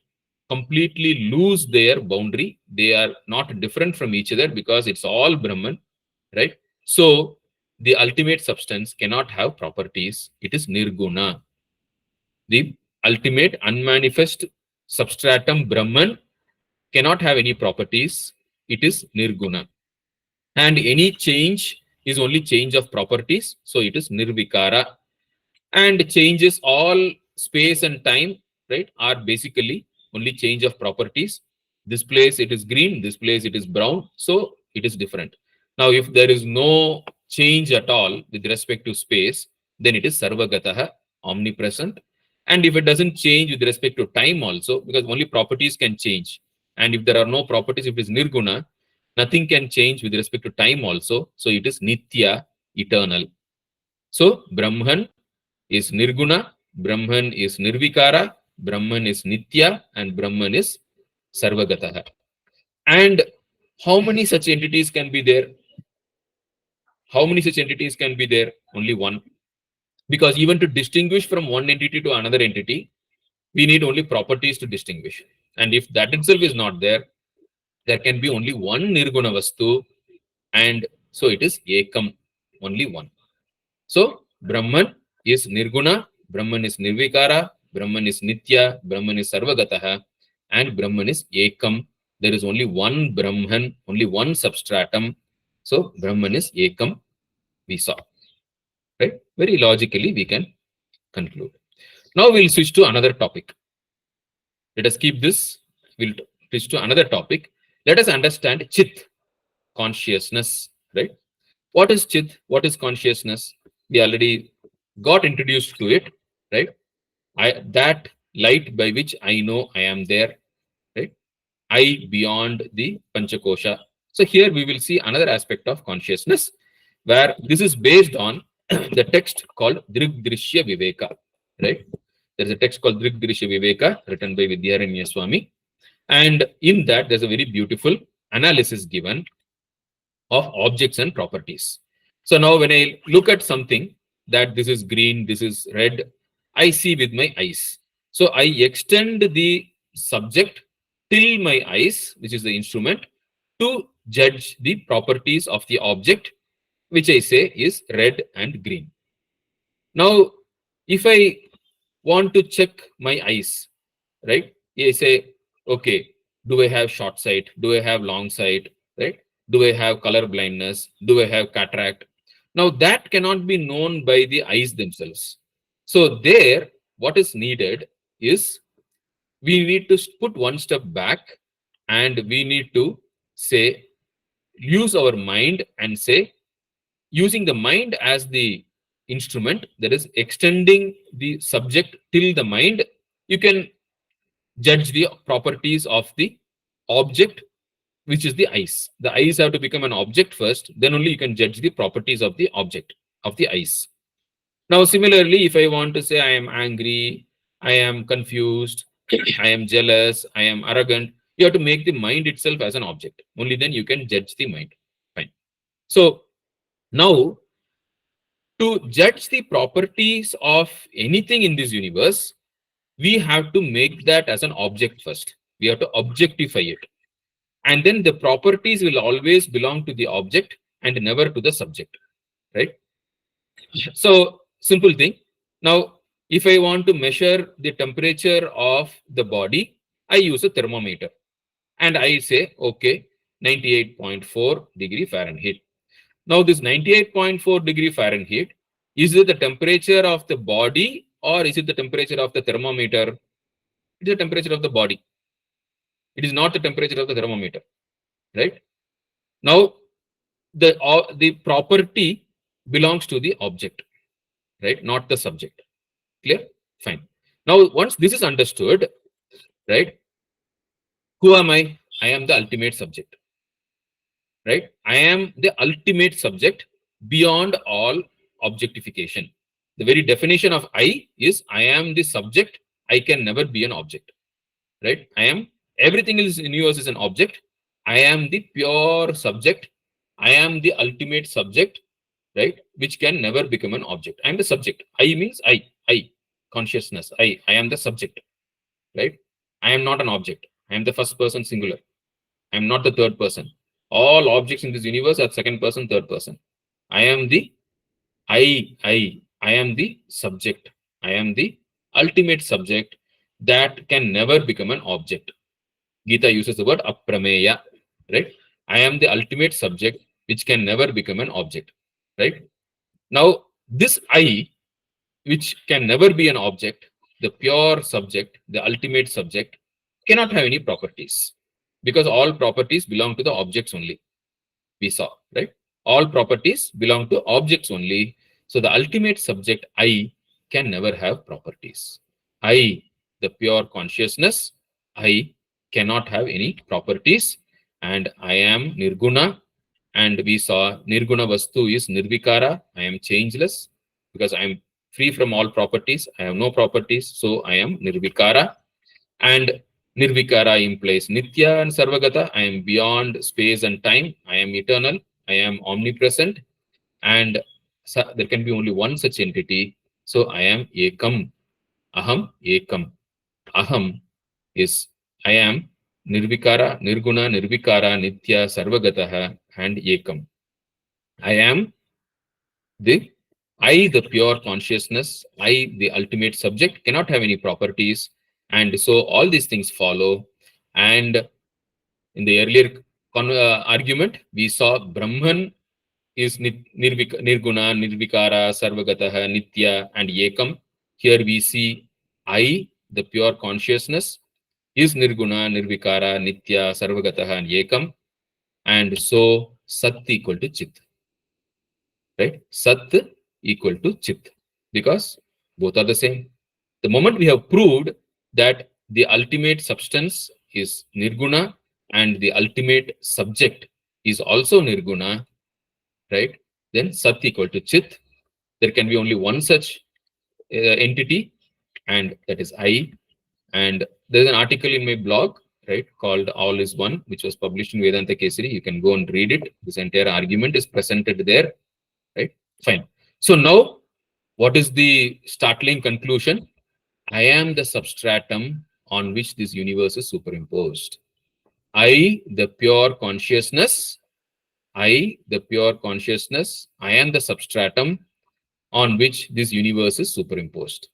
completely lose their boundary. They are not different from each other because it's all Brahman, right? So the ultimate substance cannot have properties. It is nirguna. The ultimate unmanifest substratum Brahman cannot have any properties. It is nirguna. And any change is only change of properties. So it is nirvikara. And changes all space and time, right, are basically only change of properties. This place it is green, this place it is brown, so it is different. Now, if there is no change at all with respect to space, then it is sarvagataha, omnipresent. And if it doesn't change with respect to time also, because only properties can change. And if there are no properties, if it is nirguna, nothing can change with respect to time also. So it is nitya, eternal. So Brahman is nirguna, Brahman is nirvikara, Brahman is nitya, and Brahman is sarvagataha. And how many such entities can be there? How many such entities can be there? Only one. Because even to distinguish from one entity to another entity, we need only properties to distinguish. And if that itself is not there, there can be only one nirguna vastu, and so it is ekam, only one. So Brahman is nirguna, Brahman is nirvikara, Brahman is nitya, Brahman is sarvagataha, and Brahman is ekam. There is only one Brahman, only one substratum. So Brahman is ekam, we saw. Right? Very logically, we can conclude. Now we'll switch to another topic. Let us keep this. We'll switch to another topic. Let us understand Chit, consciousness. Right? What is Chit? What is consciousness? We already got introduced to it, right? That light by which I know I am there, right? I beyond the Panchakosha. So here we will see another aspect of consciousness, where this is based on the text called Drigdrishya Viveka, right? There is a text called Drigdrishya Viveka written by Vidyaranya Swami, and in that there's a very beautiful analysis given of objects and properties. So now when I look at something that this is green, this is red, I see with my eyes. So I extend the subject till my eyes, which is the instrument, to judge the properties of the object, which I say is red and green. Now, if I want to check my eyes, right? I say, okay, do I have short sight? Do I have long sight? Right? Do I have color blindness? Do I have cataract? Now that cannot be known by the eyes themselves. So there, what is needed is we need to put one step back and we need to say, use our mind and say, using the mind as the instrument, that is extending the subject till the mind, you can judge the properties of the object, which is the eyes. The eyes have to become an object first, then only you can judge the properties of the object, of the eyes. Now, similarly, if I want to say I am angry, I am confused, I am jealous, I am arrogant. You have to make the mind itself as an object. Only then you can judge the mind. Fine. So now, to judge the properties of anything in this universe, we have to make that as an object first. We have to objectify it. And then the properties will always belong to the object and never to the subject. Right? So, simple thing. Now, if I want to measure the temperature of the body, I use a thermometer. And I say, okay, 98.4 degree Fahrenheit. Now, this 98.4 degree Fahrenheit, is it the temperature of the body or is it the temperature of the thermometer? It is the temperature of the body. It is not the temperature of the thermometer, right? Now, the property belongs to the object, right? Not the subject. Clear? Fine. Now, once this is understood, right? Who am I? I am the ultimate subject, right? I am the ultimate subject beyond all objectification. The very definition of I is I am the subject. I can never be an object, right? I am everything else in universe is an object. I am the pure subject. I am the ultimate subject, right? Which can never become an object. I am the subject. I means I, consciousness. I am the subject, right? I am not an object. I am the first person singular. I am not the third person. All objects in this universe are second person, third person. I am the I am the subject. I am the ultimate subject that can never become an object. Gita uses the word aprameya, right? I am the ultimate subject which can never become an object, right? Now, this I, which can never be an object, the pure subject, the ultimate subject, cannot have any properties because all properties belong to the objects only. We saw, right? All properties belong to objects only. So the ultimate subject, I, can never have properties. I, the pure consciousness, I cannot have any properties. And I am Nirguna. And we saw Nirguna Vastu is Nirvikara. I am changeless because I am free from all properties. I have no properties. So I am Nirvikara. And Nirvikara implies Nitya and Sarvagata. I am beyond space and time. I am eternal. I am omnipresent. And there can be only one such entity. So I am Ekam. Aham Ekam. Aham is I am Nirvikara, Nirguna, Nirvikara, Nitya, Sarvagataha, and Ekam. I am the the pure consciousness, the ultimate subject, cannot have any properties. And so all these things follow. And in the earlier argument, we saw Brahman is Nirguna, Nirvikara, Sarvagataha, Nitya, and Ekam. Here we see I, the pure consciousness, is Nirguna, Nirvikara, Nitya, Sarvagataha, and Ekam. And so Sat equal to Chit. Right? Sat equal to Chit. Because both are the same. The moment we have proved that the ultimate substance is Nirguna and the ultimate subject is also Nirguna, right? Then Sat equal to Chit. There can be only one such entity, and that is I. And there's an article in my blog, right, called All is One, which was published in Vedanta Kesari. You can go and read it. This entire argument is presented there, right? Fine. So now, what is the startling conclusion? I am the substratum on which this universe is superimposed. I, the pure consciousness, I, the pure consciousness, I am the substratum on which this universe is superimposed.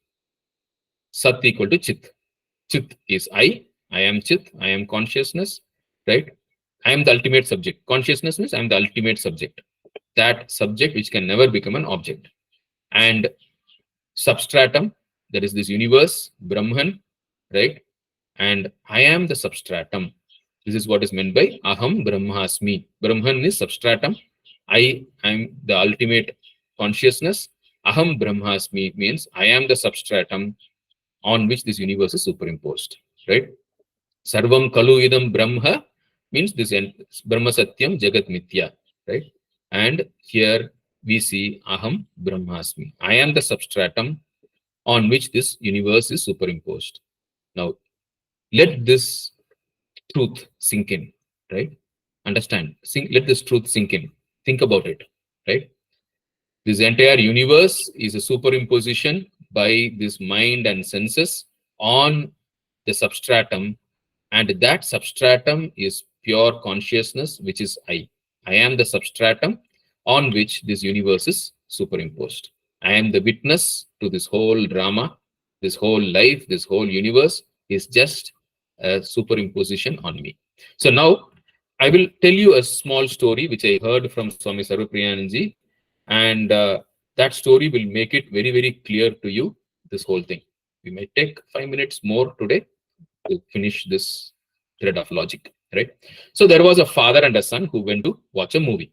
Sat equal to Chit. Chit is I am Chit, I am consciousness, right? I am the ultimate subject. Consciousness means I am the ultimate subject. That subject which can never become an object. And substratum, that is this universe, Brahman, right? And I am the substratum. This is what is meant by Aham Brahmasmi. Brahman is substratum. I am the ultimate consciousness. Aham Brahmasmi means I am the substratum on which this universe is superimposed, right? Sarvam Kalu Idam Brahma means this Brahma Satyam Jagat Mithya, right? And here we see Aham Brahmasmi. I am the substratum on which this universe is superimposed. Now, let this truth sink in, right? Understand? Let this truth sink in. Think about it, right? This entire universe is a superimposition by this mind and senses on the substratum, and that substratum is pure consciousness, which is I. I am the substratum on which this universe is superimposed. I am the witness to this whole drama, this whole life, this whole universe is just a superimposition on me. So now I will tell you a small story which I heard from Swami Sarvapriyananji, and that story will make it very, very clear to you, this whole thing. We may take 5 minutes more today to finish this thread of logic, right? So there was a father and a son who went to watch a movie,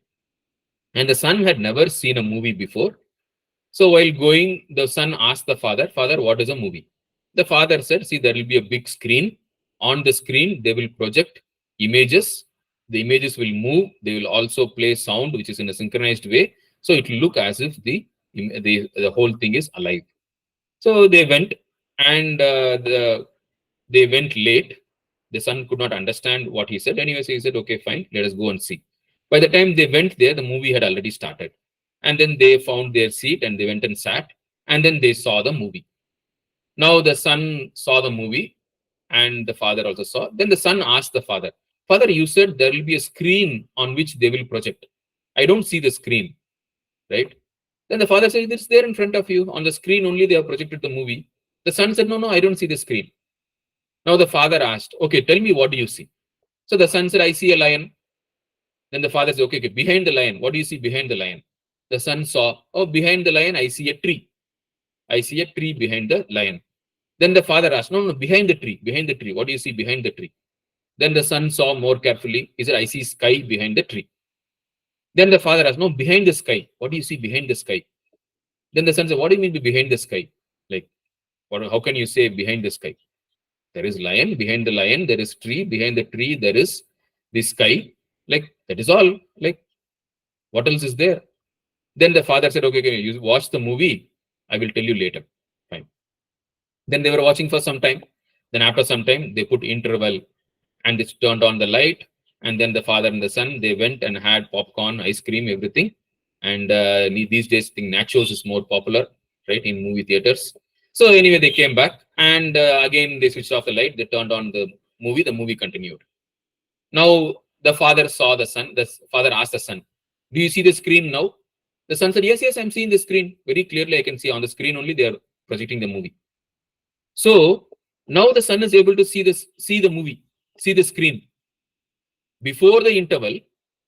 and the son had never seen a movie before. So while going, the son asked the father, "Father, what is a movie?" The father said, "See, there will be a big screen. On the screen, they will project images. The images will move. They will also play sound, which is in a synchronized way. So it will look as if the whole thing is alive." So they went, and they went late. The son could not understand what he said. Anyways, he said, "Okay, fine, let us go and see." By the time they went there, the movie had already started. And then they found their seat and they went and sat. And then they saw the movie. Now the son saw the movie and the father also saw. Then the son asked the father, "Father, you said there will be a screen on which they will project. I don't see the screen, right?" Then the father said, "It's there in front of you. On the screen only they have projected the movie." The son said, "No, no, I don't see the screen." Now the father asked, "Okay, tell me, what do you see?" So the son said, "I see a lion." Then the father said, "Okay, okay, behind the lion, what do you see behind the lion?" The son saw, "Oh, behind the lion, I see a tree. I see a tree behind the lion." Then the father asked, "No, no, behind the tree, what do you see behind the tree?" Then the son saw more carefully. He said, "I see sky behind the tree." Then the father asked, "No, behind the sky, what do you see behind the sky?" Then the son said, "What do you mean by behind the sky? Like, how can you say behind the sky? There is lion, behind the lion, there is tree, behind the tree, there is the sky. Like, that is all. Like, what else is there?" Then the father said, "Okay, okay, you watch the movie. I will tell you later." Fine. Then they were watching for some time. Then after some time, they put interval and they turned on the light. And then the father and the son, they went and had popcorn, ice cream, everything. And these days, I think nachos is more popular, right, in movie theaters. So anyway, they came back and again they switched off the light. They turned on the movie. The movie continued. Now the father saw the son. The father asked the son, "Do you see the screen now?" The son said, "Yes, yes, I'm seeing the screen very clearly. I can see on the screen only they are projecting the movie." So now the son is able to see the movie, see the screen. Before the interval,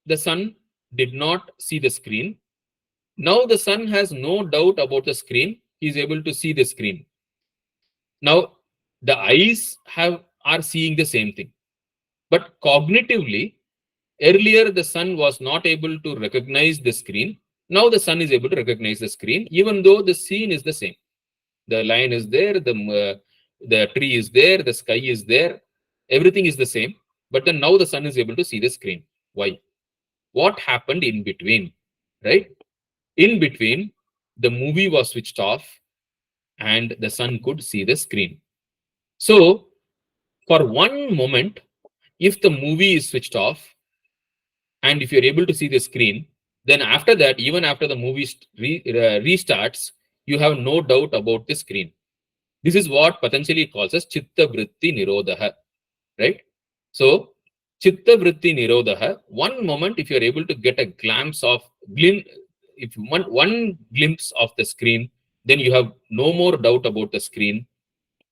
the son did not see the screen. Now the son has no doubt about the screen. He is able to see the screen. Now the eyes are seeing the same thing, but cognitively, earlier the son was not able to recognize the screen. Now the son is able to recognize the screen, even though the scene is the same. The lion is there, the tree is there, the sky is there, everything is the same. But then now the son is able to see the screen. Why? What happened in between? Right? In between, the movie was switched off and the son could see the screen. So, for one moment, if the movie is switched off and if you're able to see the screen, then after that, even after the movie restarts, you have no doubt about the screen. This is what Patanjali calls as Chitta Vritti Nirodha, right? So, Chitta Vritti Nirodha, one moment, if you're able to get a if you want one glimpse of the screen, then you have no more doubt about the screen.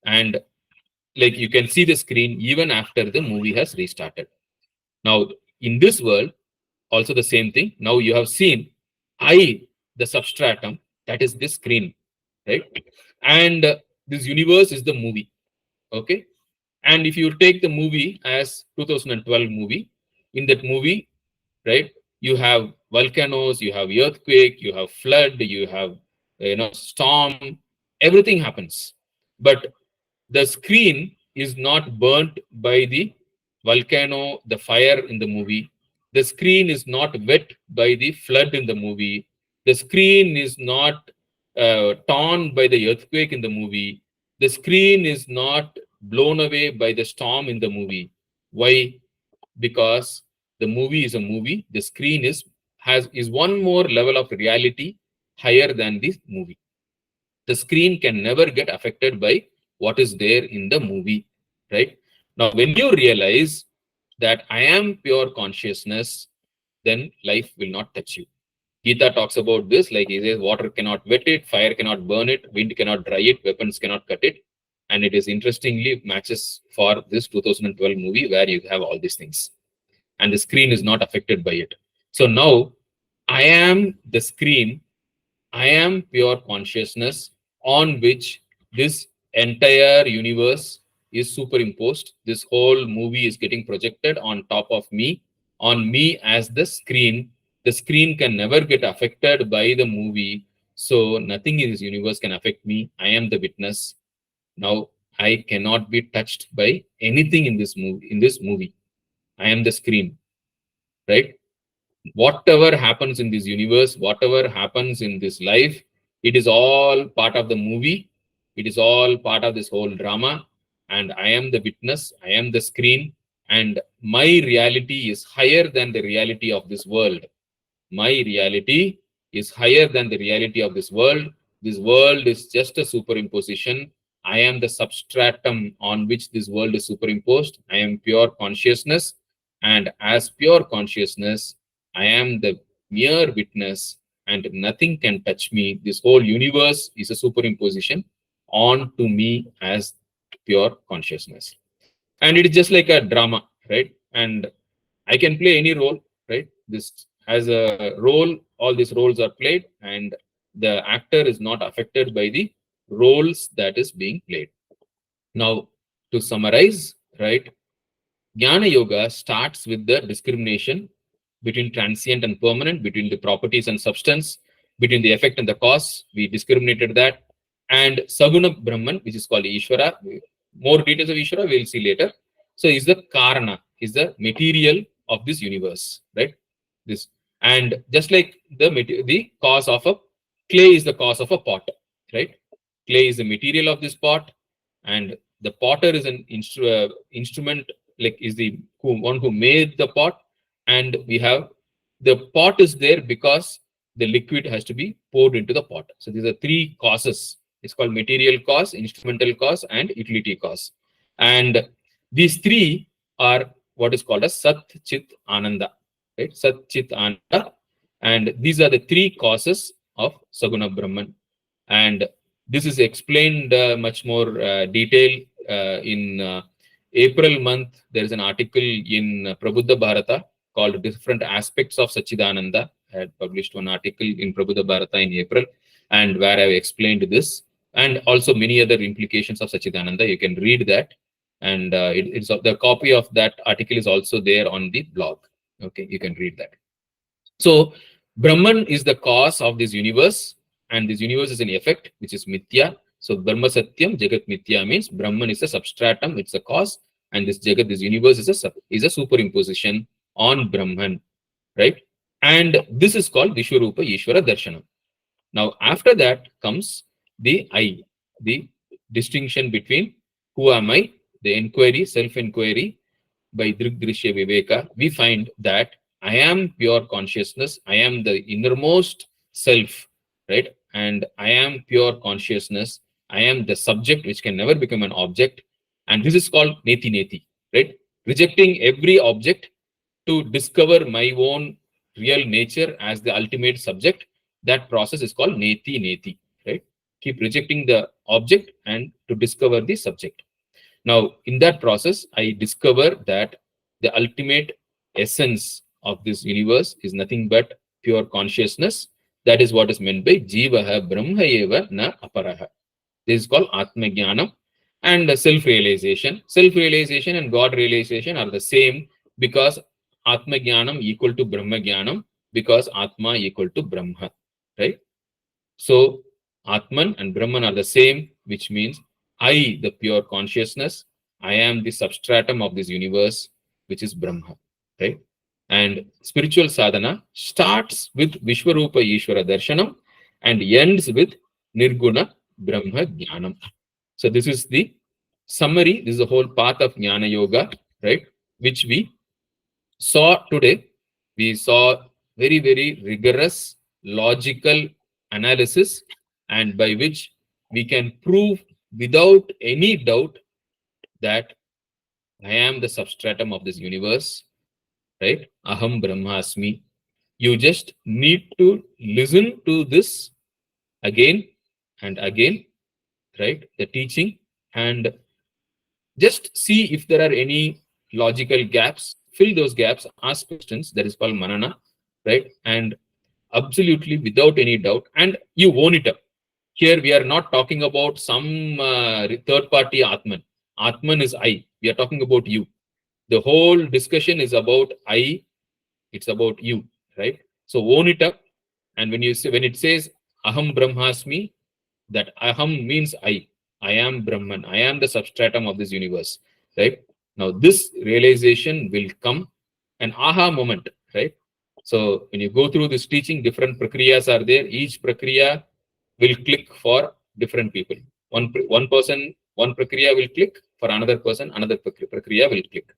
And like you can see the screen even after the movie has restarted. Now, in this world, also the same thing. Now you have seen I, the substratum, that is this screen, right? And this universe is the movie. Okay. And if you take the movie as 2012 movie, in that movie, right, you have volcanoes, you have earthquake, you have flood, you have storm, everything happens. But the screen is not burnt by the volcano, the fire in the movie. The screen is not wet by the flood in the movie. The screen is not torn by the earthquake in the movie. The screen is not blown away by the storm in the movie. Why? Because the movie is a movie. The screen is one more level of reality higher than the movie. The screen can never get affected by what is there in the movie, right? Now, when you realize that I am pure consciousness, then life will not touch you. Gita talks about this, like he says, water cannot wet it, fire cannot burn it, wind cannot dry it, weapons cannot cut it. And it is interestingly matches for this 2012 movie where you have all these things. And the screen is not affected by it. So now I am the screen, I am pure consciousness on which this entire universe is superimposed. This whole movie is getting projected on top of me, on me as the screen. The screen can never get affected by the movie. So nothing in this universe can affect me. I am the witness. Now I cannot be touched by anything in this movie. I am the screen, right? Whatever happens in this universe, whatever happens in this life, it is all part of the movie. It is all part of this whole drama. And I am the witness, I am the screen, and my reality is higher than the reality of this world. My reality is higher than the reality of this world. This world is just a superimposition. I am the substratum on which this world is superimposed. I am pure consciousness. And as pure consciousness, I am the mere witness, and nothing can touch me. This whole universe is a superimposition on to me as pure consciousness. And it is just like a drama, right? And I can play any role, right? This as a role, all these roles are played, and the actor is not affected by the roles that is being played. Now, to summarize, right? Jnana Yoga starts with the discrimination between transient and permanent, between the properties and substance, between the effect and the cause. We discriminated that. And Saguna Brahman, which is called Ishvara. More details of Ishvara we'll see later. So is the Karana, is the material of this universe, right? This, and just like the cause of a clay is the cause of a pot, right? Clay is the material of this pot, and the potter is an instrument, like is the one who made the pot, and we have the pot is there because the liquid has to be poured into the pot. So these are three causes. It's called material cause, instrumental cause, and utility cause. And these three are what is called as Sat Chit Ananda, right? Sat Chit Ananda, and these are the three causes of Saguna Brahman. And this is explained much more detail in April month. There is an article in Prabuddha Bharata called Different Aspects of Sachidananda. I had published one article in Prabuddha Bharata in April, and where I explained this, and also many other implications of Sachidananda. You can read that, and it's the copy of that article is also there on the blog. Okay, you can read that. So Brahman is the cause of this universe, and this universe is an effect, which is Mithya. So Brahma Satyam, Jagat Mithya means Brahman is a substratum, it's a cause, and this Jagat, this universe is a superimposition on Brahman, right? And this is called Vishwarupa Ishvara Darshanam. Now, after that comes the I, the distinction between who am I, the inquiry, self-inquiry. By Drigdrishya Viveka, we find that I am pure consciousness, I am the innermost self, right? And I am pure consciousness, I am the subject which can never become an object. And this is called Neti Neti, right? Rejecting every object to discover my own real nature as the ultimate subject. That process is called Neti Neti, right? Keep rejecting the object and to discover the subject. Now, in that process, I discover that the ultimate essence of this universe is nothing but pure consciousness. That is what is meant by Jivaha Brahma Eva Na Aparaha. This is called Atma Jnanam. And self-realization. Self-realization and God realization are the same because Atma Jnanam equal to Brahma Jnanam, because Atma equal to Brahma, right? So Atman and Brahman are the same, which means I, the pure consciousness, I am the substratum of this universe, which is Brahma, right? And spiritual sadhana starts with Vishwarupa Ishvara Darshanam and ends with Nirguna Brahma Jnanam. So this is the summary. This is the whole path of Jnana Yoga, right? Which we saw today. We saw very, very rigorous logical analysis, and by which we can prove without any doubt that I am the substratum of this universe, right? Aham Brahmasmi. You just need to listen to this again and again, right? The teaching, and just see if there are any logical gaps, fill those gaps, ask questions. That is called manana, right? And absolutely without any doubt, and you own it up. Here we are not talking about some third party Atman. Atman is I. We are talking about you. The whole discussion is about I, it's about you, right? So own it up. And when you say, when it says Aham Brahmasmi, that Aham means I am Brahman. I am the substratum of this universe, right? Now this realization will come, an aha moment, right? So when you go through this teaching, different prakriyas are there. Each prakriya will click for different people. One person, one prakriya will click, for another person, another prakriya will click.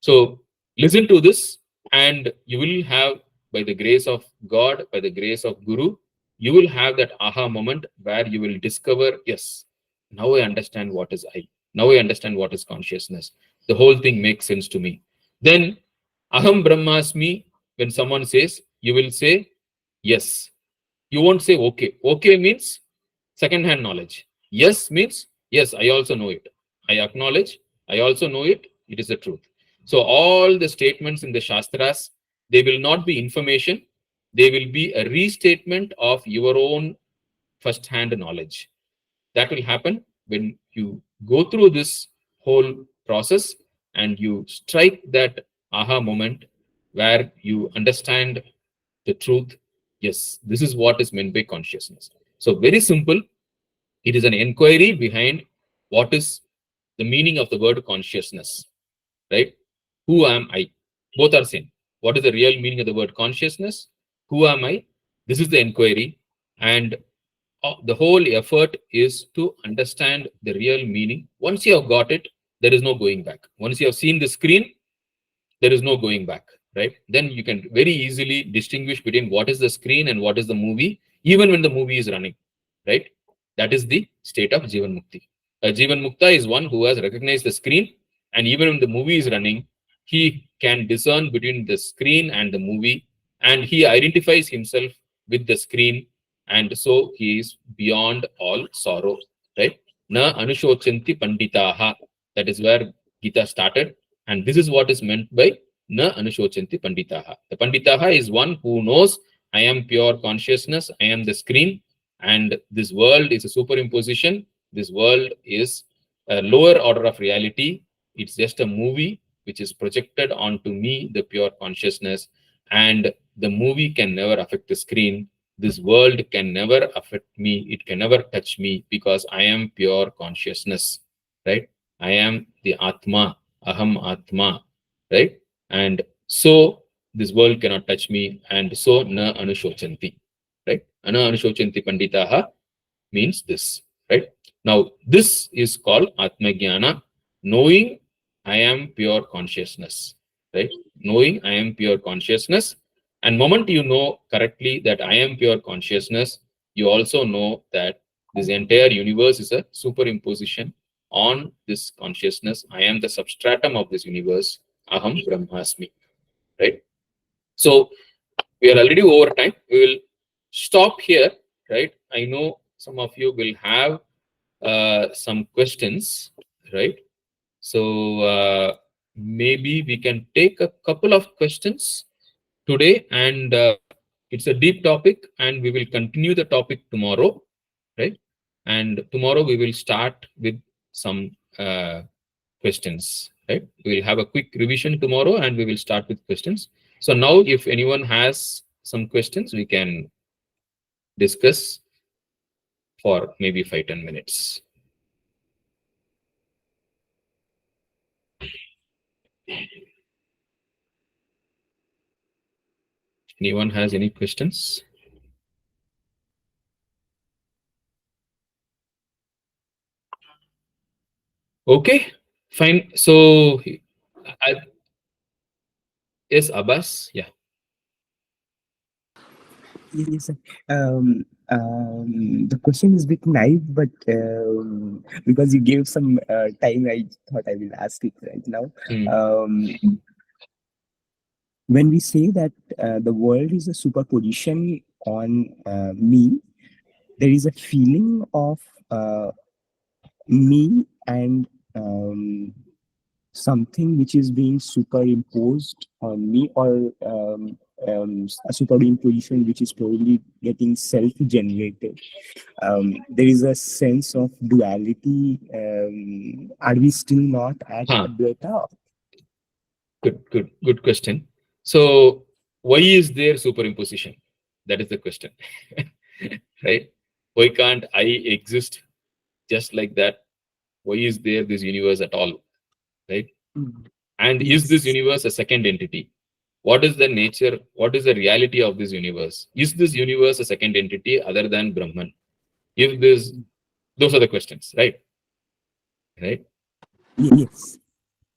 So listen to this, and you will have, by the grace of God, by the grace of Guru, you will have that aha moment where you will discover, yes, now I understand what is I. Now I understand what is consciousness. The whole thing makes sense to me. Then Aham Brahmasmi, when someone says, you will say, yes. You won't say okay. Okay means second hand knowledge. Yes means, yes, I also know it. I acknowledge, I also know it. It is the truth. So all the statements in the Shastras, they will not be information. They will be a restatement of your own first hand knowledge. That will happen when you go through this whole process and you strike that aha moment where you understand the truth. Yes, this is what is meant by consciousness. So very simple. It is an inquiry behind what is the meaning of the word consciousness, right? Who am I? Both are same. What is the real meaning of the word consciousness? Who am I? This is the inquiry. And the whole effort is to understand the real meaning. Once you have got it, there is no going back. Once you have seen the screen, there is no going back, right? Then you can very easily distinguish between what is the screen and what is the movie, even when the movie is running, right? That is the state of Jivan Mukti. A Jivan Mukta is one who has recognized the screen, and even when the movie is running, he can discern between the screen and the movie, and he identifies himself with the screen, and so he is beyond all sorrow, right? Na anushochanti panditaha. That is where Gita started, and this is what is meant by na anushochanti panditaha. The panditaha is one who knows, I am pure consciousness, I am the screen, and this world is a superimposition. This world is a lower order of reality. It's just a movie which is projected onto me, the pure consciousness, and the movie can never affect the screen. This world can never affect me. It can never touch me because I am pure consciousness, right? I am the Atma, Aham Atma, right? And so this world cannot touch me, and so na anushochanti, right? Ana anushochanti panditaha means this, right? Now, this is called Atma Jnana, knowing I am pure consciousness, right? Knowing I am pure consciousness. And moment you know correctly that I am pure consciousness, you also know that this entire universe is a superimposition on this consciousness. I am the substratum of this universe. Aham Brahmasmi, right? So we are already over time. We will stop here, right? I know some of you will have some questions, right? So maybe we can take a couple of questions today, and it's a deep topic, and we will continue the topic tomorrow, right? And tomorrow we will start with some questions, right? We will have a quick revision tomorrow, and we will start with questions. So now, if anyone has some questions, we can discuss for maybe 5-10 minutes. Anyone has any questions? Okay, fine. So, yes, Abbas. Yeah. Yes, sir. The question is a bit naive, but because you gave some time, I thought I will ask it right now. Mm. Um, when we say that the world is a superposition on me, there is a feeling of uh, me and something which is being superimposed on me, or a superimposition which is probably getting self-generated. There is a sense of duality. Are we still not at Huh. Advaita? Good question. So, why is there superimposition? That is the question, right? Why can't I exist just like that? Why is there this universe at all, right? Mm. And is this Yes. universe a second entity? What is the nature? What is the reality of this universe? Is this universe a second entity other than Brahman? If this, those are the questions, right? Right? Yes.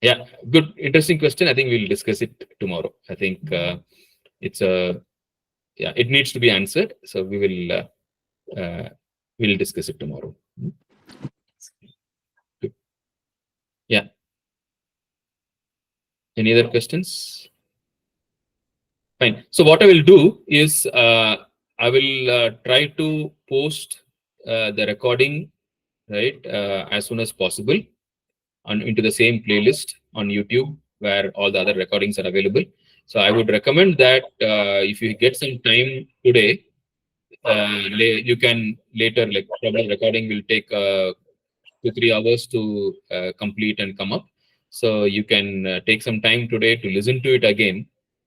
Yeah, good, interesting question. I think we'll discuss it tomorrow. I think it's a yeah, it needs to be answered. So we'll discuss it tomorrow. Good. Yeah. Any other questions? Fine. So what I will do is I will try to post the recording right as soon as possible on into the same playlist on YouTube where all the other recordings are available. So I would recommend that if you get some time today, you can later, like probably recording will take 2 3 hours to complete and come up. So you can take some time today to listen to it again,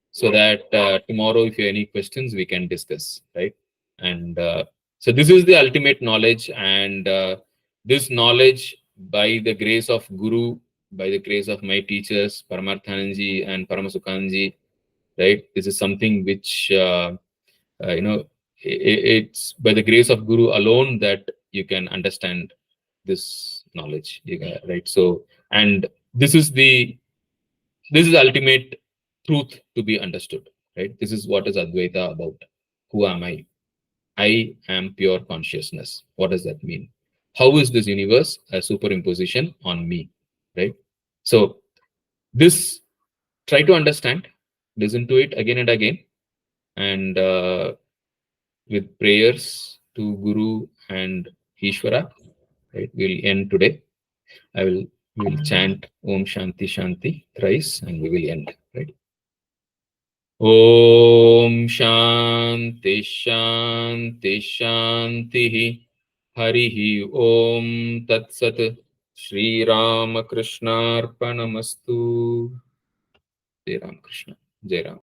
so that tomorrow, if you have any questions, we can discuss, right? And so this is the ultimate knowledge, and this knowledge, by the grace of Guru, by the grace of my teachers, Paramarthananji and Paramasukhanji, right? This is something which you know it's by the grace of Guru alone that you can understand this knowledge, right? So, and this is the this is the ultimate truth to be understood, right? This is what is Advaita about. Who am I? I am pure consciousness. What does that mean? How is this universe a superimposition on me, right? So this, try to understand, listen to it again and again, and with prayers to Guru and Ishvara, right? We'll end today. We will chant Om Shanti Shanti thrice, and we will end, right? Om Shanti Shanti Shanti Harihi Om Tat Sat Shri Ramakrishna Arpanamastu. Jai Ram Krishna. Jai Ram.